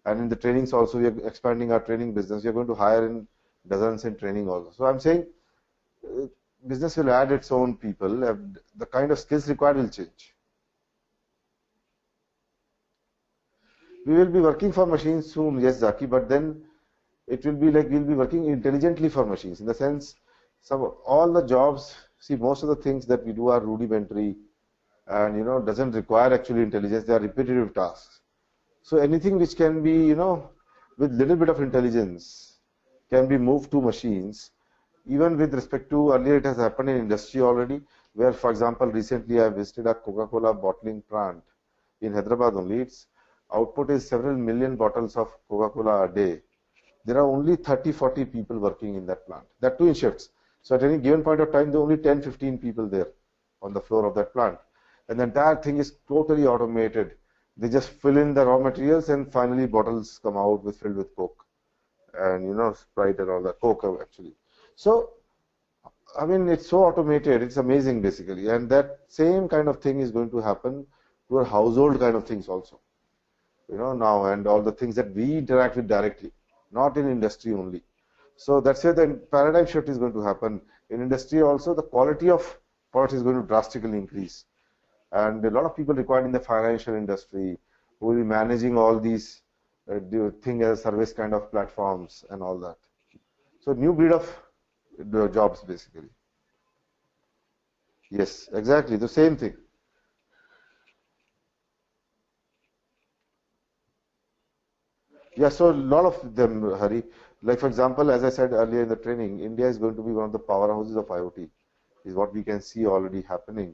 And in the trainings also, we are expanding our training business. We are going to hire in dozens in training also. So I'm saying business will add its own people. And the kind of skills required will change. We will be working for machines soon, yes, Zaki, but then it will be like we'll be working intelligently for machines. In the sense, all the jobs, see, most of the things that we do are rudimentary and, you know, doesn't require actually intelligence. They are repetitive tasks. So anything which can be, you know, with little bit of intelligence can be moved to machines. Even with respect to, earlier it has happened in industry already, where, for example, recently I visited a Coca-Cola bottling plant in Hyderabad only. Its output is several million bottles of Coca-Cola a day. There are only 30-40 people working in that plant. That too in shifts. So at any given point of time, there are only 10-15 people there on the floor of that plant. And the entire thing is totally automated. They just fill in the raw materials and finally bottles come out filled with Coke and, you know, Sprite and all that, Coke actually. So, I mean, it's so automated, it's amazing basically. And that same kind of thing is going to happen to our household kind of things also. You know, now, and all the things that we interact with directly, not in industry only. So that's where the paradigm shift is going to happen. In industry also, the quality of products is going to drastically increase. And a lot of people required in the financial industry who will be managing all these thing as a service kind of platforms and all that. So new breed of jobs basically. Yes, exactly, the same thing. Yeah, so a lot of them, Hari. Like for example, as I said earlier in the training, India is going to be one of the powerhouses of IoT, is what we can see already happening.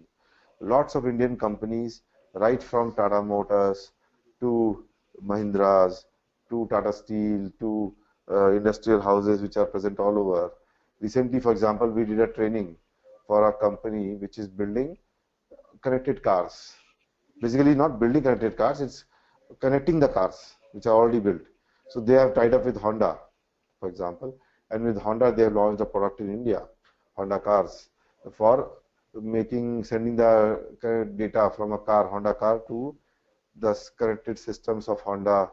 Lots of Indian companies, right from Tata Motors to Mahindras to Tata Steel to industrial houses which are present all over. Recently, for example, we did a training for a company which is building connected cars. Basically, not building connected cars, it's connecting the cars which are already built. So they have tied up with Honda, for example, and with Honda they have launched a product in India, Honda cars, for sending the data from a car, Honda car, to the connected systems of Honda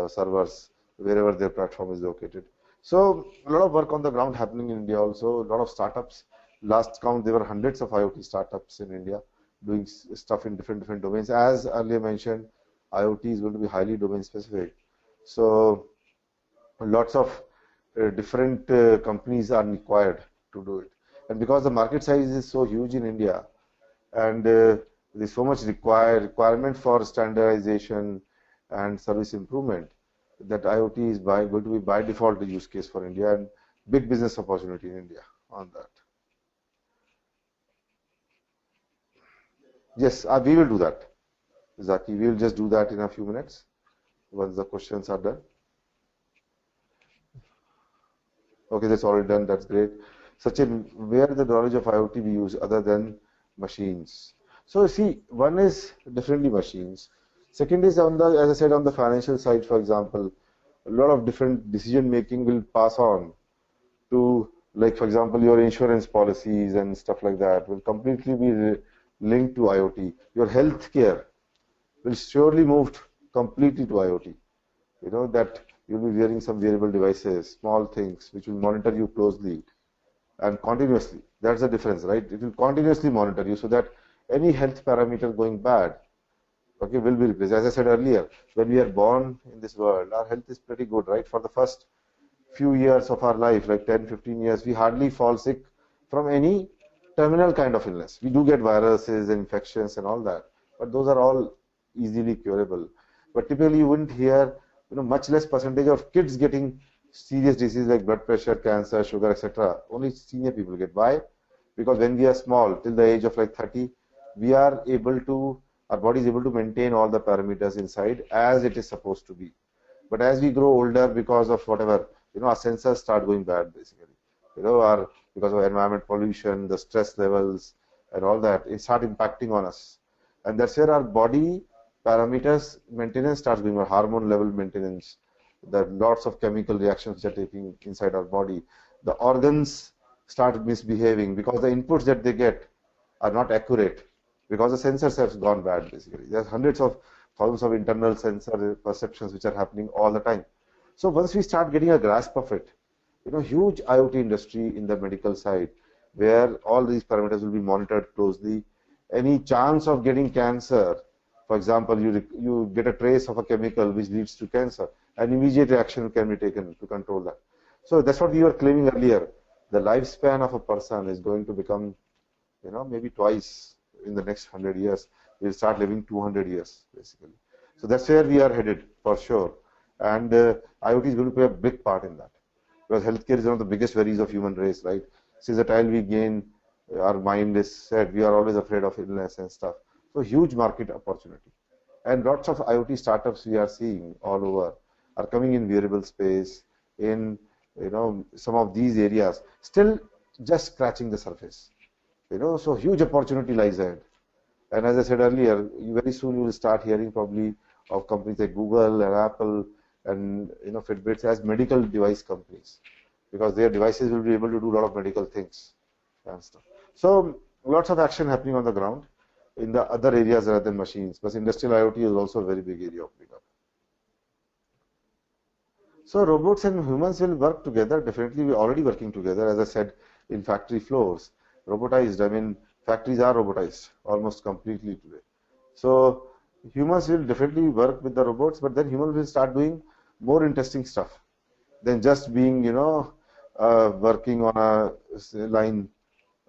servers wherever their platform is located. So a lot of work on the ground happening in India also, a lot of startups last count, there were hundreds of IoT startups in India doing stuff in different domains. As earlier mentioned, IoT is going to be highly domain specific. So lots of different companies are required to do it. And because the market size is so huge in India, and there's so much requirement for standardization and service improvement, that IoT is going to be by default the use case for India, and big business opportunity in India on that. Yes, we will do that, Zaki. We will just do that in a few minutes once the questions are done. Okay, that's already done. That's great. Sachin, where the knowledge of IoT we use other than machines? So see, one is definitely machines. Second is on the, as I said, on the financial side, for example, a lot of different decision making will pass on to, like for example, your insurance policies and stuff like that will completely be linked to IoT. Your healthcare will surely move completely to IoT. You know that you'll be wearing some wearable devices, small things which will monitor you closely and continuously. That's the difference, right? It will continuously monitor you so that any health parameter going bad, okay, will be replaced. As I said earlier, when we are born in this world, our health is pretty good, right? For the first few years of our life, like 10, 15 years, we hardly fall sick from any terminal kind of illness. We do get viruses, infections and all that, but those are all easily curable. But typically you wouldn't hear, much less percentage of kids getting serious diseases like blood pressure, cancer, sugar, etc. Only senior people get. Why? Because when we are small, till the age of like 30, we are able to, our body is able to maintain all the parameters inside as it is supposed to be. But as we grow older, because of whatever, our sensors start going bad basically. Because of environment pollution, the stress levels and all that, it start impacting on us. And that's where our body parameters maintenance starts going on, hormone level maintenance. There are lots of chemical reactions that are taking inside our body. The organs start misbehaving because the inputs that they get are not accurate, because the sensors have gone bad basically. There's hundreds of thousands of internal sensor perceptions which are happening all the time. So once we start getting a grasp of it, huge IoT industry in the medical side, where all these parameters will be monitored closely. Any chance of getting cancer, for example, you get a trace of a chemical which leads to cancer, and immediate action can be taken to control that. So that's what we were claiming earlier. The lifespan of a person is going to become, maybe twice in the next 100 years. We'll start living 200 years, basically. So that's where we are headed, for sure. And IoT is going to play a big part in that. Because healthcare is one of the biggest worries of human race, right? Since the time we gain, our mind is set, we are always afraid of illness and stuff. So huge market opportunity. And lots of IoT startups we are seeing all over are coming in wearable space, in some of these areas, still just scratching the surface. So huge opportunity lies ahead. And as I said earlier, very soon you will start hearing probably of companies like Google and Apple and Fitbits as medical device companies, because their devices will be able to do a lot of medical things and stuff. So lots of action happening on the ground in the other areas rather than machines. But industrial IoT is also a very big area of pickup. So robots and humans will work together. Definitely, we're already working together. As I said, in factory floors, robotized. I mean, factories are robotized almost completely today. So humans will definitely work with the robots, but then humans will start doing more interesting stuff than just being, working on a line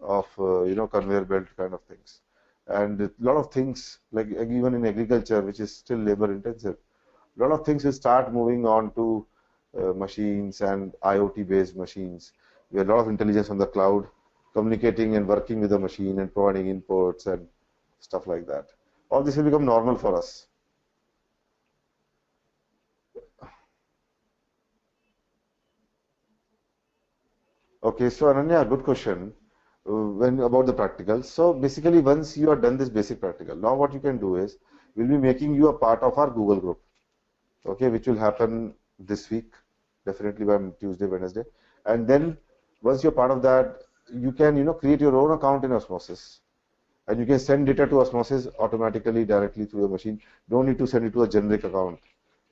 of, conveyor belt kind of things. And a lot of things, like even in agriculture, which is still labor intensive, a lot of things will start moving on to machines and IoT based machines. We have a lot of intelligence on the cloud, communicating and working with the machine and providing inputs and stuff like that. All this will become normal for us. Okay, so Ananya, good question. When about the practical. So basically, once you are done this basic practical, now what you can do is we'll be making you a part of our Google group. Okay, which will happen this week, definitely by Tuesday, Wednesday. And then once you're part of that, you can create your own account in Osmosis. And you can send data to Osmosis automatically directly through your machine. Don't need to send it to a generic account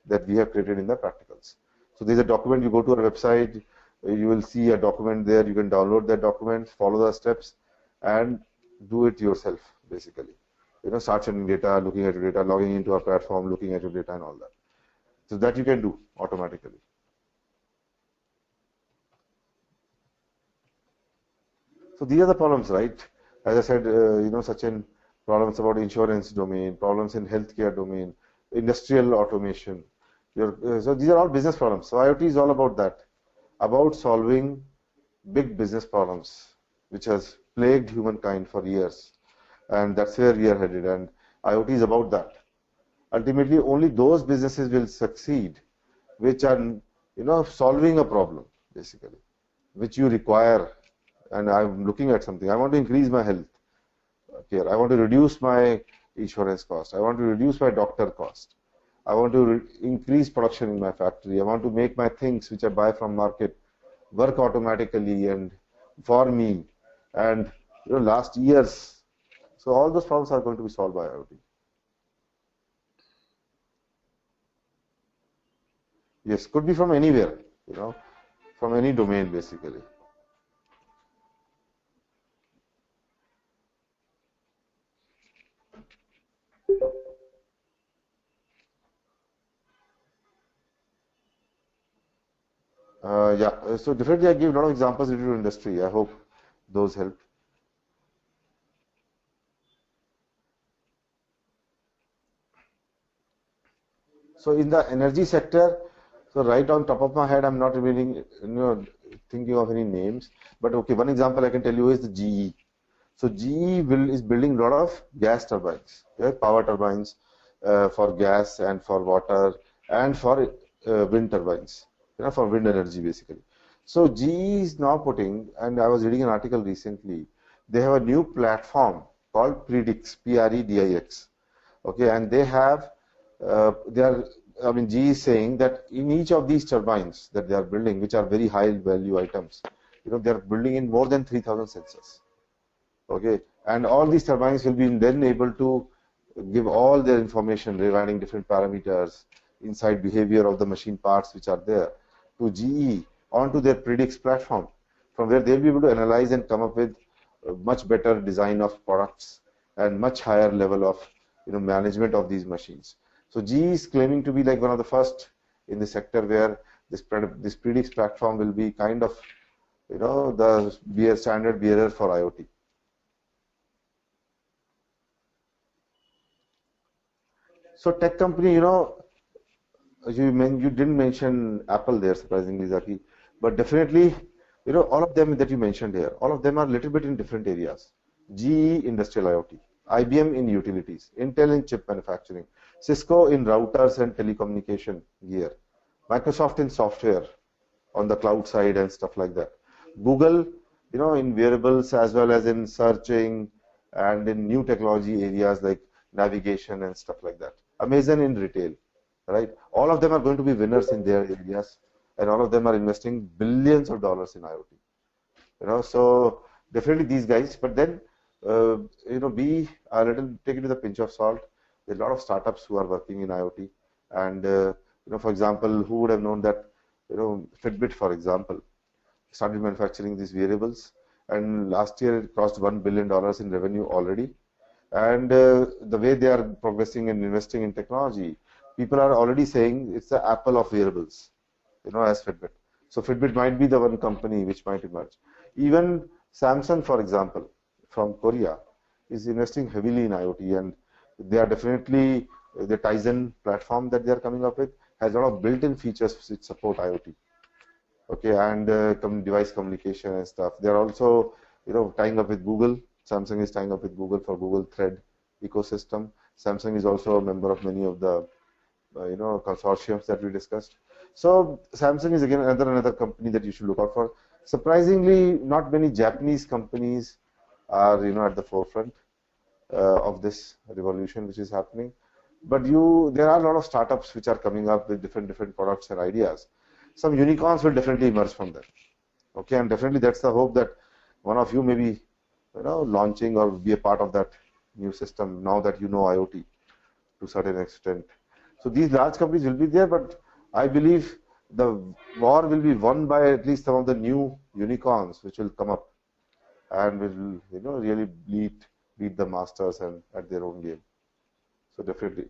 that we have created in the practicals. So there's a document, you go to our website, You will see a document there. You can download that document, follow the steps, and do it yourself, basically. Start sending data, looking at your data, logging into our platform, looking at your data and all that. So that you can do automatically. So these are the problems, right? As I said, Sachin, problems about insurance domain, problems in healthcare domain, industrial automation. So these are all business problems. So IoT is all about that, about solving big business problems, which has plagued humankind for years. And that's where we are headed. And IoT is about that. Ultimately, only those businesses will succeed which are, solving a problem, basically, which you require. And I'm looking at something. I want to increase my health care. I want to reduce my insurance cost. I want to reduce my doctor cost. I want to increase production in my factory. I want to make my things which I buy from market work automatically and for me. And last years, so all those problems are going to be solved by IoT. Yes, could be from anywhere, from any domain, basically. Yeah, so definitely I give a lot of examples related to industry. I hope those help. So in the energy sector, so right on top of my head, I'm not really, thinking of any names. But okay, one example I can tell you is the GE. So GE is building a lot of gas turbines, power turbines for gas and for water and for wind turbines, for wind energy basically. So GE is now putting, and I was reading an article recently, they have a new platform called Predix, Predix. Okay, and they are, GE is saying that in each of these turbines that they are building, which are very high value items, they are building in more than 3,000 sensors. Okay, and all these turbines will be then able to give all their information regarding different parameters, inside behavior of the machine parts which are there, to GE onto their Predix platform, from where they'll be able to analyze and come up with a much better design of products and much higher level of management of these machines. So GE is claiming to be like one of the first in the sector where this Predix platform will be kind of the standard bearer for IoT. So tech company, you didn't mention Apple there, surprisingly, Zaki, but definitely, all of them that you mentioned here, all of them are a little bit in different areas. GE industrial IoT, IBM in utilities, Intel in chip manufacturing, Cisco in routers and telecommunication gear, Microsoft in software on the cloud side and stuff like that. Google, in wearables as well as in searching and in new technology areas like navigation and stuff like that. Amazon in retail, right? All of them are going to be winners in their areas, and all of them are investing billions of dollars in IoT. So definitely these guys. But then, be a little, take it with a pinch of salt. There are a lot of startups who are working in IoT, and for example, who would have known that, Fitbit, for example, started manufacturing these wearables, and last year it crossed $1 billion in revenue already. And the way they are progressing and investing in technology, people are already saying it's the Apple of wearables, as Fitbit. So Fitbit might be the one company which might emerge. Even Samsung, for example, from Korea, is investing heavily in IoT, and they are definitely, the Tizen platform that they are coming up with has a lot of built-in features which support IoT. Okay, and device communication and stuff. They are also, tying up with Google. Samsung is tying up with Google for Google Thread ecosystem. Samsung is also a member of many of the, consortiums that we discussed. So Samsung is again another company that you should look out for. Surprisingly, not many Japanese companies are, at the forefront of this revolution which is happening. But there are a lot of startups which are coming up with different products and ideas. Some unicorns will definitely emerge from them. Okay, and definitely that's the hope that one of you may be, launching or be a part of that new system now that you know IoT to a certain extent. So these large companies will be there, but I believe the war will be won by at least some of the new unicorns which will come up and will, really beat the masters and at their own game. So definitely.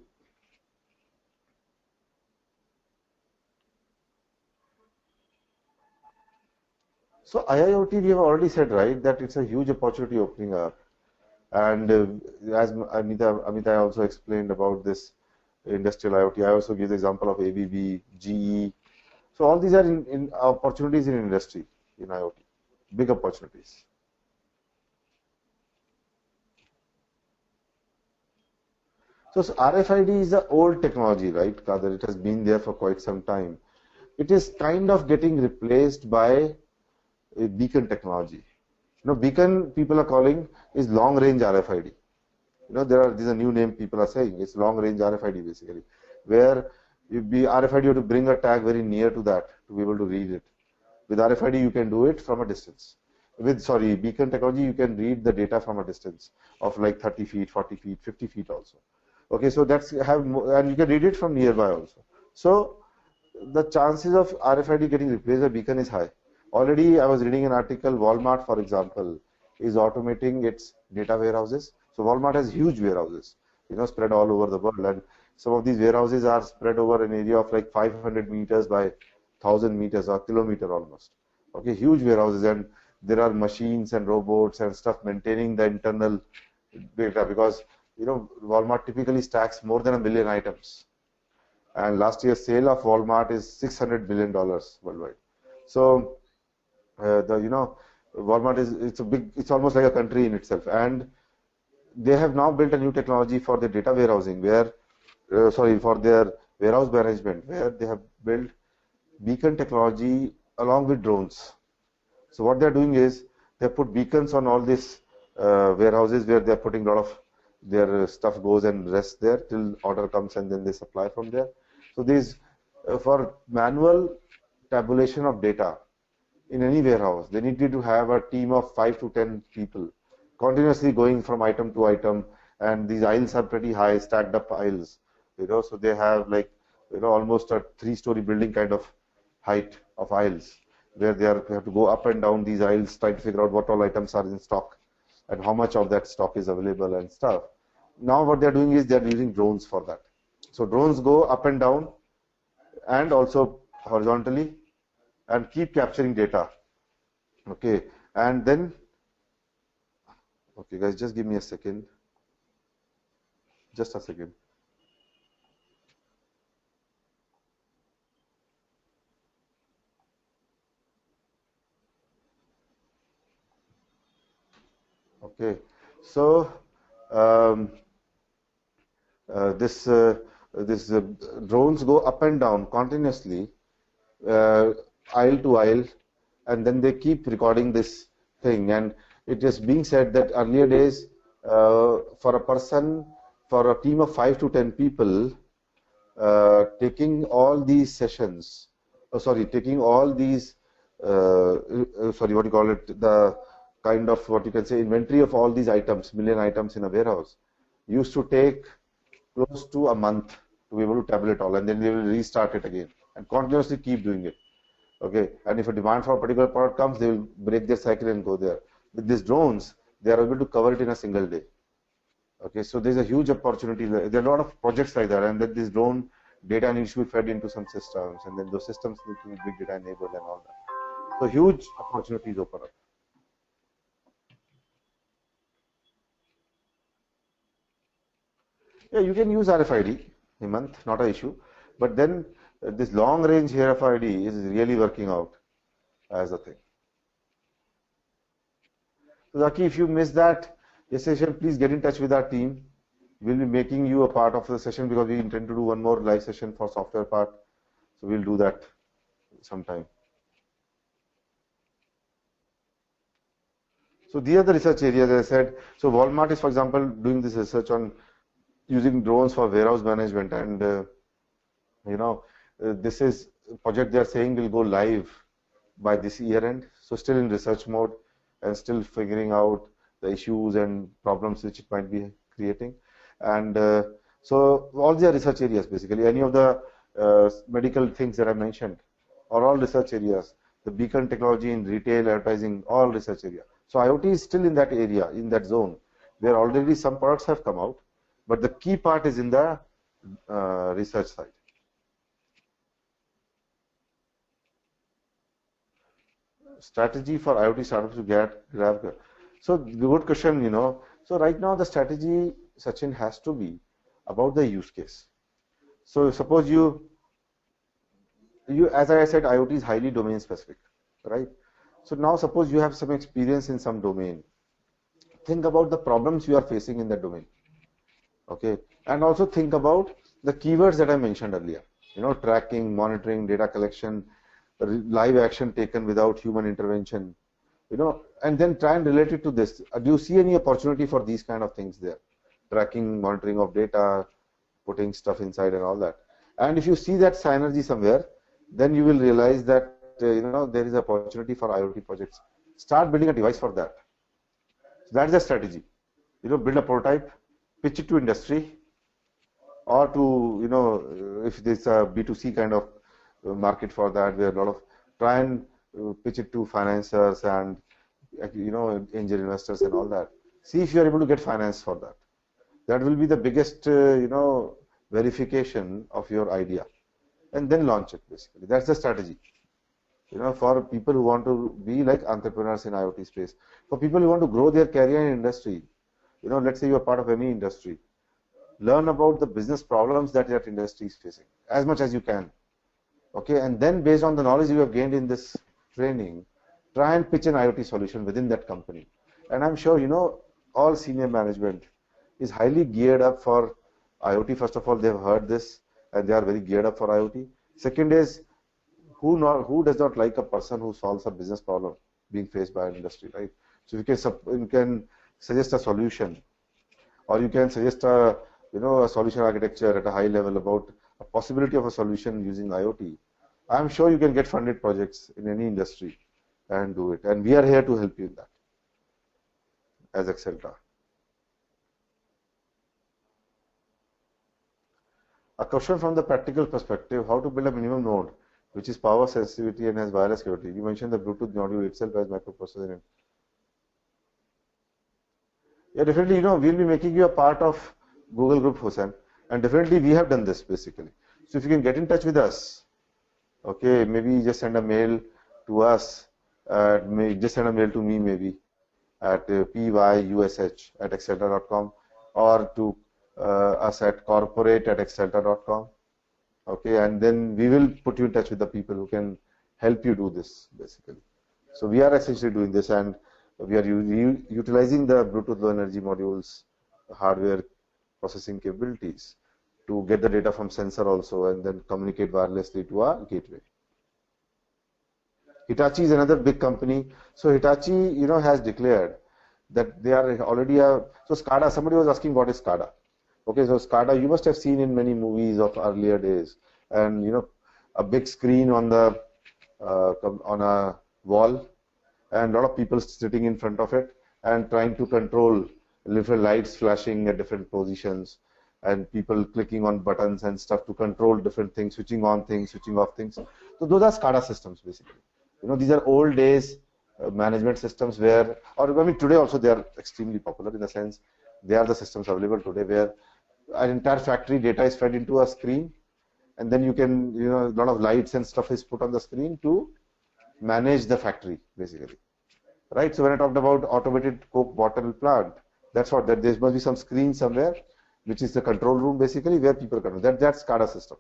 So IIoT, we have already said, right, that it's a huge opportunity opening up. And as Amita also explained about this industrial IoT, I also give the example of ABB, GE. So all these are in opportunities in industry, in IoT, big opportunities. So RFID is the old technology, right, Kader? It has been there for quite some time. It is kind of getting replaced by a beacon technology. Beacon people are calling is long range RFID. There's a new name people are saying. It's long range RFID basically, where RFID you have to bring a tag very near to that to be able to read it. With RFID you can do it from a distance. With beacon technology you can read the data from a distance of like 30 feet, 40 feet, 50 feet also. Okay, so and you can read it from nearby also. So the chances of RFID getting replaced by beacon is high. Already I was reading an article, Walmart for example is automating its data warehouses. So Walmart has huge warehouses, spread all over the world, and some of these warehouses are spread over an area of like 500 meters by 1,000 meters or kilometer almost. Okay, huge warehouses, and there are machines and robots and stuff maintaining the internal data because Walmart typically stacks more than 1 million items, and last year's sale of Walmart is $600 billion worldwide. So Walmart it's almost like a country in itself, and they have now built a new technology for their data warehousing for their warehouse management, where they have built beacon technology along with drones. So what they're doing is they put beacons on all these warehouses where they're putting a lot of their stuff goes and rests there till order comes, and then they supply from there. So these for manual tabulation of data in any warehouse, they needed to have a team of 5 to 10 people continuously going from item to item, and these aisles are pretty high, stacked up aisles, so they have like almost a 3-story building kind of height of aisles, where they have to go up and down these aisles trying to figure out what all items are in stock and how much of that stock is available and stuff. Now what they're doing is they're using drones for that. So drones go up and down and also horizontally and keep capturing data. Okay, and then okay guys, just give me a second, just a second. Okay, so this drones go up and down continuously, aisle to aisle, and then they keep recording this thing. And it is being said that earlier days, for a team of 5 to 10 people, taking all these sessions, taking all these, what do you call it, the kind of what you can say inventory of all these items, million items in a warehouse, used to take close to a month to be able to tabulate all, and then they will restart it again and continuously keep doing it. Okay, and if a demand for a particular product comes, they will break their cycle and go there. With these drones, they are able to cover it in a single day. Okay, so there's a huge opportunity. There are a lot of projects like that, and that this drone data needs to be fed into some systems, and then those systems need to be big data enabled and all that. So huge opportunities open up. Yeah, you can use RFID, Hemant, not an issue. But then this long range RFID is really working out as a thing. So Zaki, if you missed that session, please get in touch with our team. We'll be making you a part of the session because we intend to do one more live session for software part. So we'll do that sometime. So these are the research areas, as I said. So Walmart is, for example, doing this research on using drones for warehouse management, and this is a project they are saying will go live by this year end. So still in research mode and still figuring out the issues and problems which it might be creating. And so all these are research areas basically. Any of the medical things that I mentioned, or all research areas. The beacon technology in retail, advertising, all research area. So IoT is still in that area, in that zone, where already some products have come out, but the key part is in the research side. Strategy for IoT startups to grab. So good question, So right now the strategy, Sachin, has to be about the use case. So suppose as I said, IoT is highly domain specific, right? So now suppose you have some experience in some domain. Think about the problems you are facing in that domain. Okay, and also think about the keywords that I mentioned earlier. Tracking, monitoring, data collection, live action taken without human intervention. And then try and relate it to this. Do you see any opportunity for these kind of things there? Tracking, monitoring of data, putting stuff inside and all that. And if you see that synergy somewhere, then you will realize that there is opportunity for IoT projects. Start building a device for that. So that's the strategy. Build a prototype, pitch it to industry, or to if there's a B2C kind of market for that, where a lot of try and pitch it to financiers and angel investors and all that. See if you are able to get finance for that. That will be the biggest verification of your idea, and then launch it. Basically, that's the strategy. For people who want to be like entrepreneurs in IoT space, for people who want to grow their career in industry, let's say you are part of any industry, learn about the business problems that industry is facing as much as you can. Okay, and then based on the knowledge you have gained in this training, try and pitch an IoT solution within that company. And I'm sure all senior management is highly geared up for IoT. First of all, they've heard this and they are very geared up for IoT. Second is, who does not like a person who solves a business problem being faced by an industry, right? So you can suggest a solution, or you can suggest a solution architecture at a high level about a possibility of a solution using IoT. I'm sure you can get funded projects in any industry and do it. And we are here to help you in that as Excelta. A question from the practical perspective: how to build a minimum node which is power sensitivity and has wireless capability? You mentioned the Bluetooth module itself as microprocessor. Yeah, definitely, we'll be making you a part of Google Group, Hussain, and definitely we have done this basically. So if you can get in touch with us, okay, maybe just send a mail to us, just send a mail to me maybe at pyush@excelta.com, or to us at corporate@excelta.com. Okay, and then we will put you in touch with the people who can help you do this basically. So we are essentially doing this, and we are utilizing the Bluetooth Low Energy modules, hardware processing capabilities to get the data from sensor also and then communicate wirelessly to our gateway. Hitachi is another big company. So Hitachi, has declared that they are already so SCADA. Somebody was asking what is SCADA. Okay, so SCADA you must have seen in many movies of earlier days, and a big screen on a wall, and a lot of people sitting in front of it and trying to control different lights flashing at different positions, and people clicking on buttons and stuff to control different things, switching on things, switching off things. So those are SCADA systems basically. These are old days management systems where, today also they are extremely popular in the sense they are the systems available today where an entire factory data is fed into a screen, and then you can, a lot of lights and stuff is put on the screen to manage the factory basically, right? So when I talked about automated Coke bottle plant, that's what there must be some screen somewhere, which is the control room basically where people control. That's SCADA system.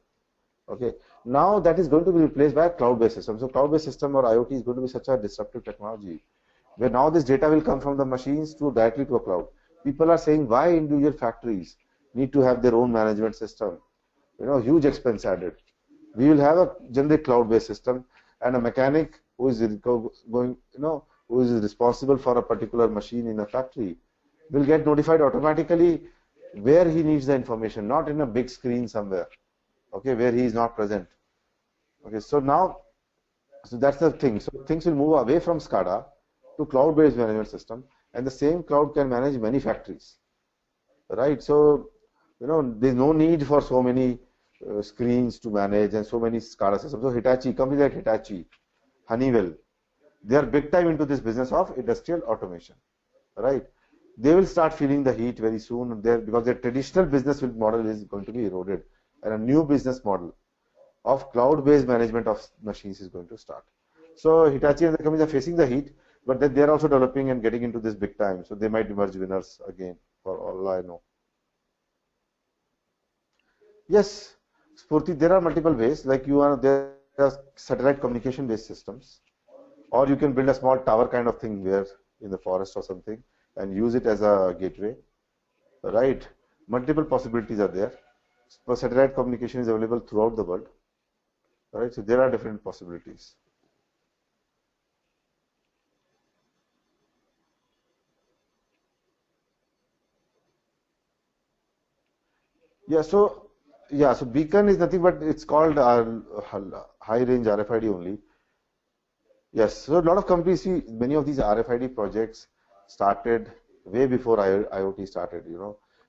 Okay, now that is going to be replaced by a cloud-based system. So cloud-based system or IoT is going to be such a disruptive technology where now this data will come from the machines directly to a cloud. People are saying why individual factories need to have their own management system. Huge expense added. We will have a generic cloud-based system, and a mechanic who is who is responsible for a particular machine in a factory will get notified automatically where he needs the information, not in a big screen somewhere, okay, where he is not present. Okay, so that's the thing. So things will move away from SCADA to cloud-based management system, and the same cloud can manage many factories, right? So there's no need for so many screens to manage and so many SCADA systems. So Hitachi, companies like Hitachi, Honeywell, they are big time into this business of industrial automation, right? They will start feeling the heat very soon there because their traditional business model is going to be eroded, and a new business model of cloud-based management of machines is going to start. So Hitachi and the companies are facing the heat, but then they are also developing and getting into this big time. So they might emerge winners again, for all I know. Yes, Spurti, there are multiple ways. Like there are satellite communication-based systems, or you can build a small tower kind of thing where in the forest or something and use it as a gateway, right? Multiple possibilities are there. So satellite communication is available throughout the world, right? So there are different possibilities. So beacon is nothing but it's called high range RFID only. Yes, so a lot of companies see many of these RFID projects started way before IoT started,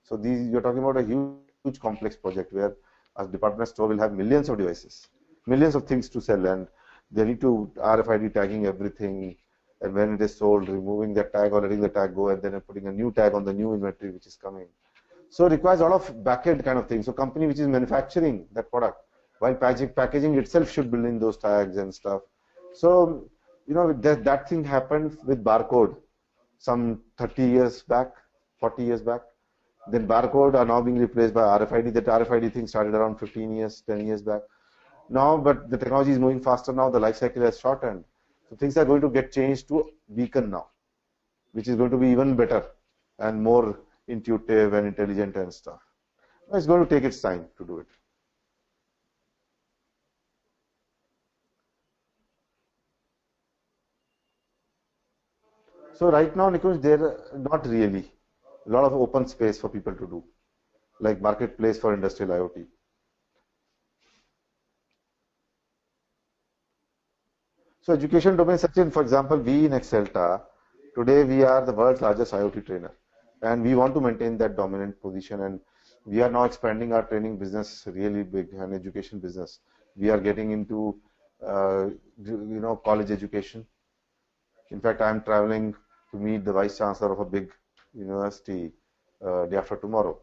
So these you're talking about a huge complex project where a department store will have millions of devices, millions of things to sell, and they need to RFID tagging everything, and when it is sold, removing the tag or letting the tag go, and then putting a new tag on the new inventory which is coming. So it requires a lot of back-end kind of thing. So company which is manufacturing that product, while packaging itself should build in those tags and stuff. So, that thing happened with barcode some 30 years back, 40 years back. Then barcode are now being replaced by RFID. That RFID thing started around 15 years, 10 years back. Now, but the technology is moving faster now. The life cycle has shortened. So things are going to get changed to beacon now, which is going to be even better and more intuitive and intelligent and stuff. It's going to take its time to do it. So right now, Nikunj, there not really a lot of open space for people to do, like marketplace for industrial IoT. So education domain, such in, for example, we in Excelta, today we are the world's largest IoT trainer, and we want to maintain that dominant position. And we are now expanding our training business really big and education business. We are getting into, college education. In fact, I am traveling to meet the vice chancellor of a big university day after tomorrow,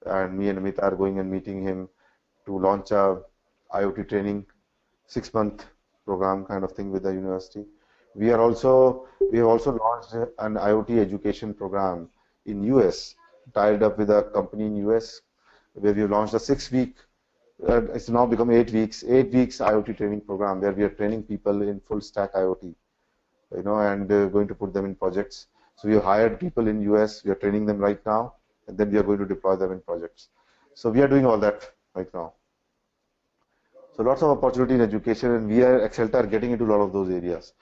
and me and Amit are going and meeting him to launch a IoT training 6-month program kind of thing with the university. We have also launched an IoT education program in US, tied up with a company in US, where we have launched a 6-week. It's now become 8 weeks. 8 weeks IoT training program where we are training people in full stack IoT, and going to put them in projects. So we have hired people in US. We are training them right now, and then we are going to deploy them in projects. So we are doing all that right now. So lots of opportunity in education, and we are Excelta are getting into a lot of those areas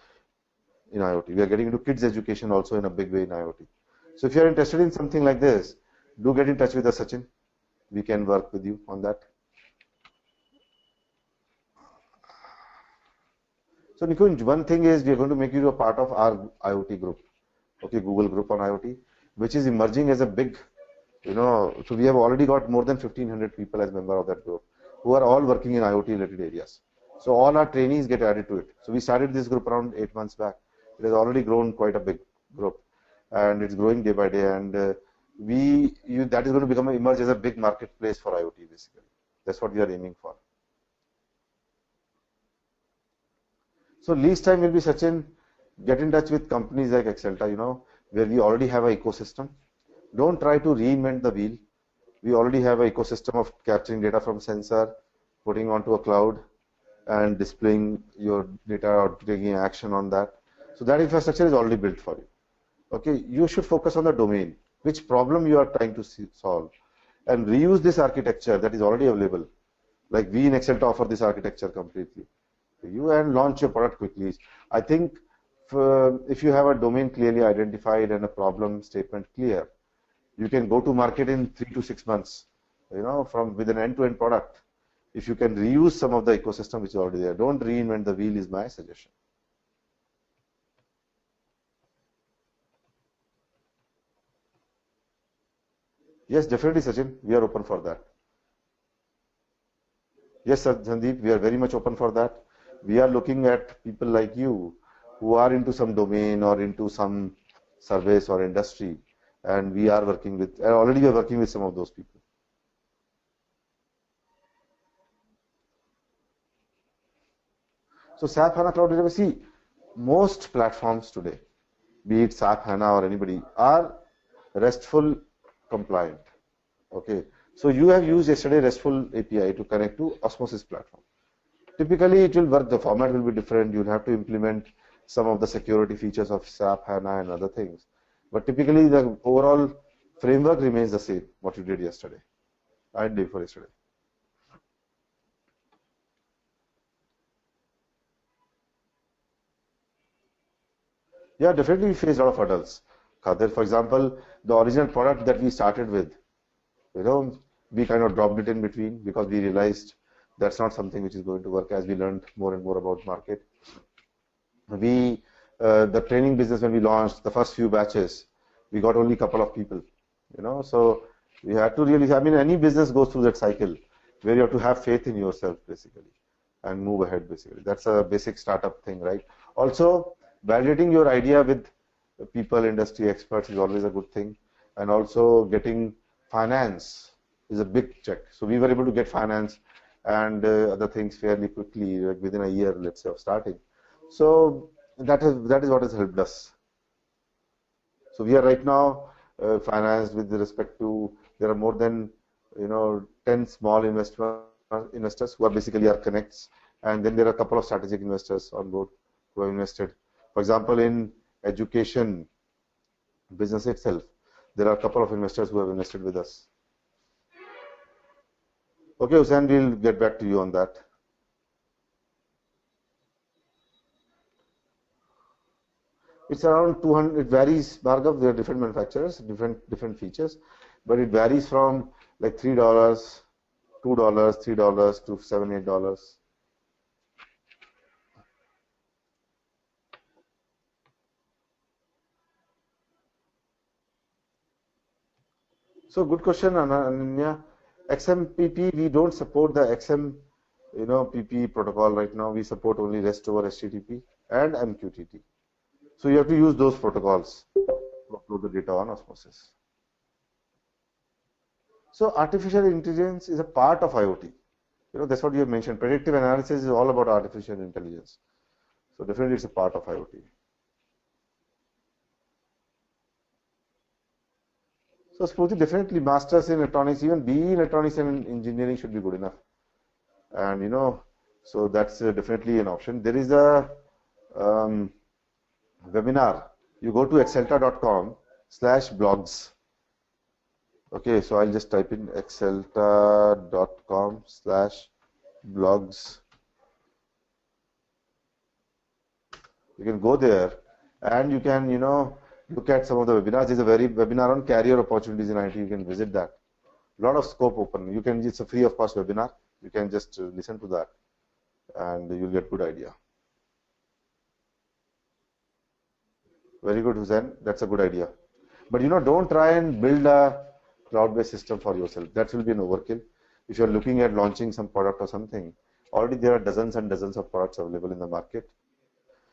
in IoT. We are getting into kids education also in a big way in IoT. So if you are interested in something like this, do get in touch with us, Sachin. We can work with you on that. So Nikunj, one thing is we are going to make you a part of our IoT group, okay, Google group on IoT, which is emerging as a big, so we have already got more than 1,500 people as member of that group who are all working in IoT related areas. So all our trainees get added to it. So we started this group around 8 months back. It has already grown quite a big group, and it's growing day by day. And that is going to emerge as a big marketplace for IoT basically. That's what we are aiming for. So least time will be Sachin, get in touch with companies like Excelta, where we already have an ecosystem. Don't try to reinvent the wheel. We already have an ecosystem of capturing data from sensor, putting onto a cloud, and displaying your data or taking action on that. So that infrastructure is already built for you. Okay, you should focus on the domain, which problem you are trying to solve, and reuse this architecture that is already available. Like we in Excelta offer this architecture completely. You and launch your product quickly. I think if you have a domain clearly identified and a problem statement clear, you can go to market in 3 to 6 months, with an end-to-end product. If you can reuse some of the ecosystem which is already there, don't reinvent the wheel is my suggestion. Yes, definitely, Sachin. We are open for that. Yes, sir, Sandeep, we are very much open for that. We are looking at people like you who are into some domain or into some service or industry, and we are working with, already we are working with some of those people. So SAP HANA Cloud Database, see, most platforms today, be it SAP HANA or anybody, are RESTful compliant. Okay. So you have used yesterday RESTful API to connect to Osmosis platform. Typically, it will work, the format will be different. You'll have to implement some of the security features of SAP HANA and other things. But typically, the overall framework remains the same, what you did yesterday and day before yesterday. Yeah, definitely we face a lot of hurdles. Khadir, for example, the original product that we started with, you know, we kind of dropped it in between because we realized that's not something which is going to work as we learned more and more about market. We, the training business, when we launched the first few batches, we got only a couple of people, so we had to really, I mean, any business goes through that cycle where you have to have faith in yourself basically and move ahead basically. That's a basic startup thing, right? Also, validating your idea with people, industry experts is always a good thing. And also getting finance is a big check. So we were able to get finance and other things fairly quickly, like within a year, let's say, of starting. So that is what has helped us. So we are right now financed with respect to, there are more than 10 small investors who are basically our connects, and then there are a couple of strategic investors on board who have invested. For example, in education business itself, there are a couple of investors who have invested with us. Okay, Hussain, we'll get back to you on that. It's around 200. It varies, Bhargav. There are different manufacturers, different features, but it varies from like $3, $2, $3 to $7, $8. So good question, Ananya. XMPP, we don't support the XMPP protocol right now. We support only REST over HTTP and MQTT. So you have to use those protocols to upload the data on Osmosis. So artificial intelligence is a part of IoT. That's what you have mentioned. Predictive analysis is all about artificial intelligence. So definitely it's a part of IoT. So Spruti, definitely masters in electronics, even BE in electronics and engineering should be good enough. And so that's definitely an option. There is a webinar. You go to excelta.com/blogs. Okay, so I'll just type in excelta.com/blogs. You can go there and you can, look at some of the webinars. There's a very webinar on career opportunities in IT. You can visit that. A lot of scope open. It's a free of cost webinar. You can just listen to that and you'll get good idea. Very good, Hussain. That's a good idea. But don't try and build a cloud-based system for yourself. That will be an overkill. If you're looking at launching some product or something, already there are dozens and dozens of products available in the market.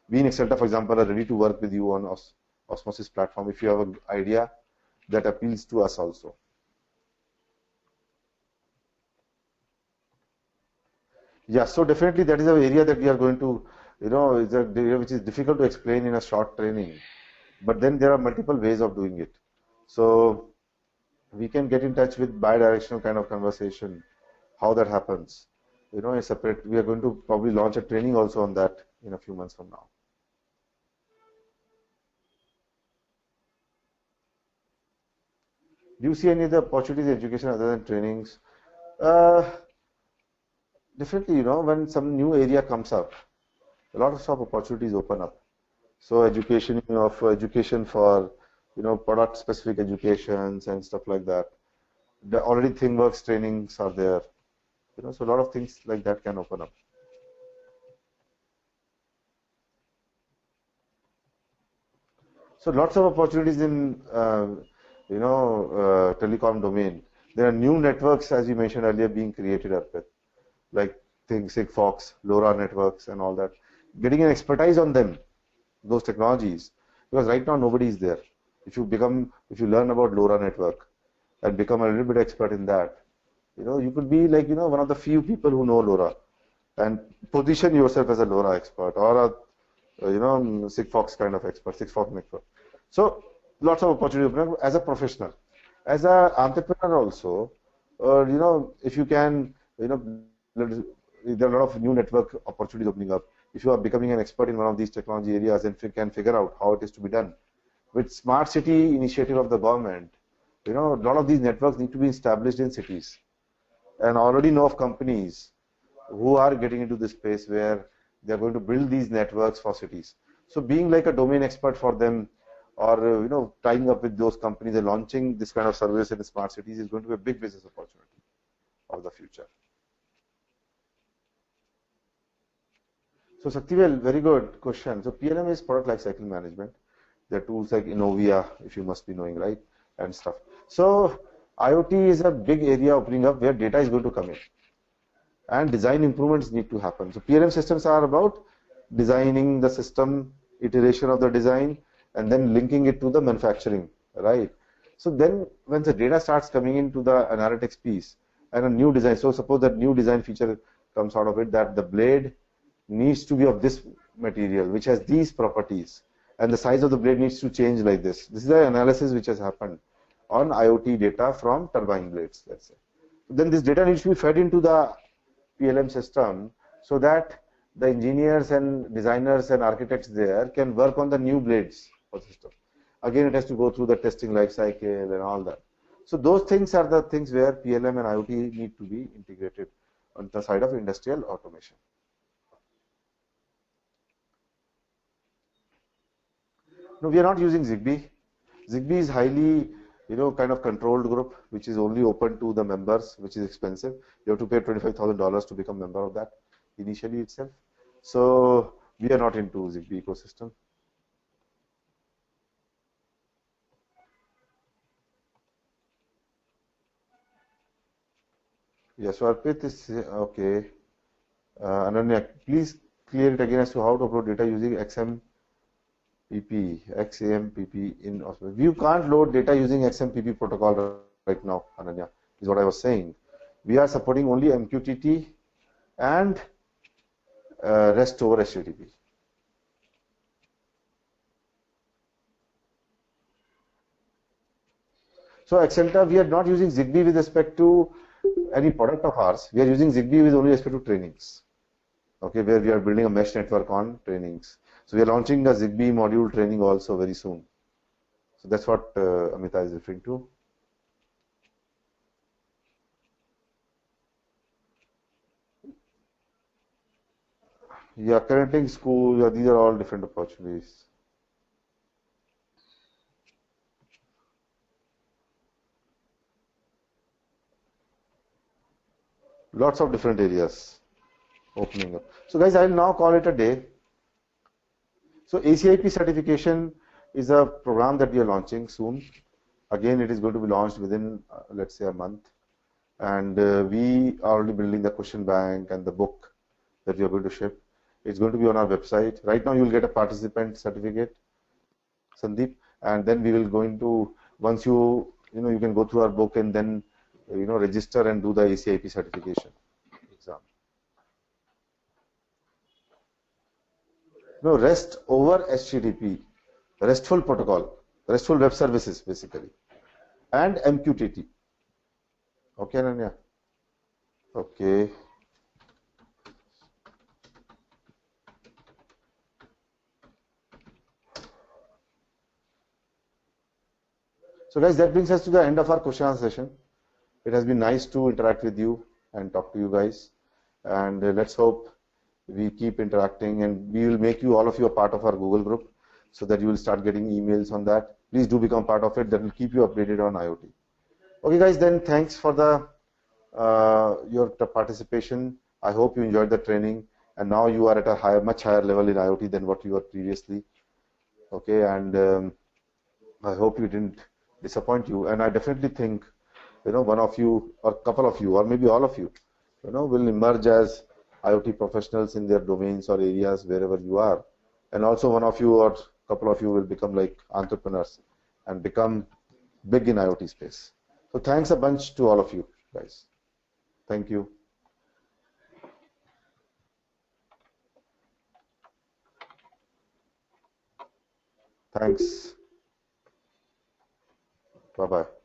We in Excelta, for example, are ready to work with you on Osmosis platform if you have an idea that appeals to us also. Yeah, so definitely that is an area that we are going to, is an area which is difficult to explain in a short training. But then there are multiple ways of doing it. So we can get in touch with bi-directional kind of conversation, how that happens. A separate, we are going to probably launch a training also on that in a few months from now. Do you see any other opportunities in education other than trainings? Definitely, when some new area comes up, a lot of opportunities open up. So education for, product specific educations and stuff like that. The already ThingWorx trainings are there. So a lot of things like that can open up. So lots of opportunities in, telecom domain. There are new networks, as you mentioned earlier, being created up with. like things Sigfox, LoRa networks, and all that. Getting an expertise on them, those technologies, because right now nobody is there. If you learn about LoRa network and become a little bit expert in that, you could be like, one of the few people who know LoRa and position yourself as a LoRa expert or a, Sigfox kind of expert, Sigfox network. So lots of opportunity as a professional, as an entrepreneur also. If you can, there are a lot of new network opportunities opening up. If you are becoming an expert in one of these technology areas and can figure out how it is to be done, with smart city initiative of the government, a lot of these networks need to be established in cities. And I already know of companies who are getting into this space where they are going to build these networks for cities. So being like a domain expert for them, or tying up with those companies and launching this kind of service in smart cities is going to be a big business opportunity of the future. So Saktivel, very good question. So PLM is product lifecycle management. There are tools like Innovia, if you must be knowing, right, and stuff. So IoT is a big area opening up where data is going to come in, and design improvements need to happen. So PLM systems are about designing the system, iteration of the design, and then linking it to the manufacturing, right? So then when the data starts coming into the analytics piece and a new design, so suppose that new design feature comes out of it, that the blade needs to be of this material, which has these properties, and the size of the blade needs to change like this. This is the analysis which has happened on IoT data from turbine blades, let's say. Then this data needs to be fed into the PLM system so that the engineers and designers and architects there can work on the new blades for the system. Again, it has to go through the testing life cycle and all that. So those things are the things where PLM and IoT need to be integrated on the side of industrial automation. No, we are not using Zigbee. Zigbee is highly, kind of controlled group, which is only open to the members, which is expensive. You have to pay $25,000 to become a member of that initially itself. So we are not into Zigbee ecosystem. Yes, so Arpit is okay. Ananya, please clear it again as to how to upload data using XAMPP in Osmo. You can't load data using XMPP protocol right now, Ananya, is what I was saying. We are supporting only MQTT and REST over HTTP. So Accenture, we are not using Zigbee with respect to any product of ours. We are using Zigbee with only respect to trainings. Okay, where we are building a mesh network on trainings. So we are launching a Zigbee module training also very soon. So that's what Amita is referring to. Yeah, connecting school, yeah, these are all different opportunities. Lots of different areas opening up. So guys, I will now call it a day. So ACIP certification is a program that we are launching soon. Again, it is going to be launched within, let's say, a month. And we are already building the question bank and the book that we are going to ship. It's going to be on our website. Right now, you will get a participant certificate, Sandeep, and then we will go into, once you can go through our book and then, register and do the ACIP certification exam. No, REST over HTTP, RESTful protocol, RESTful web services basically, and MQTT. Okay, Ananya? Okay. So guys, that brings us to the end of our question answer session. It has been nice to interact with you and talk to you guys. And let's hope we keep interacting, and we will make all of you a part of our Google group so that you will start getting emails on that. Please do become part of it. That will keep you updated on IoT. Okay guys, then thanks for your participation. I hope you enjoyed the training, and now you are at a much higher level in IoT than what you were previously. Okay, and I hope you didn't disappoint you, and I definitely think one of you or couple of you or maybe all of you will emerge as IoT professionals in their domains or areas wherever you are. And also one of you or couple of you will become like entrepreneurs and become big in IoT space. So thanks a bunch to all of you guys. Thank you. Thanks. Bye-bye.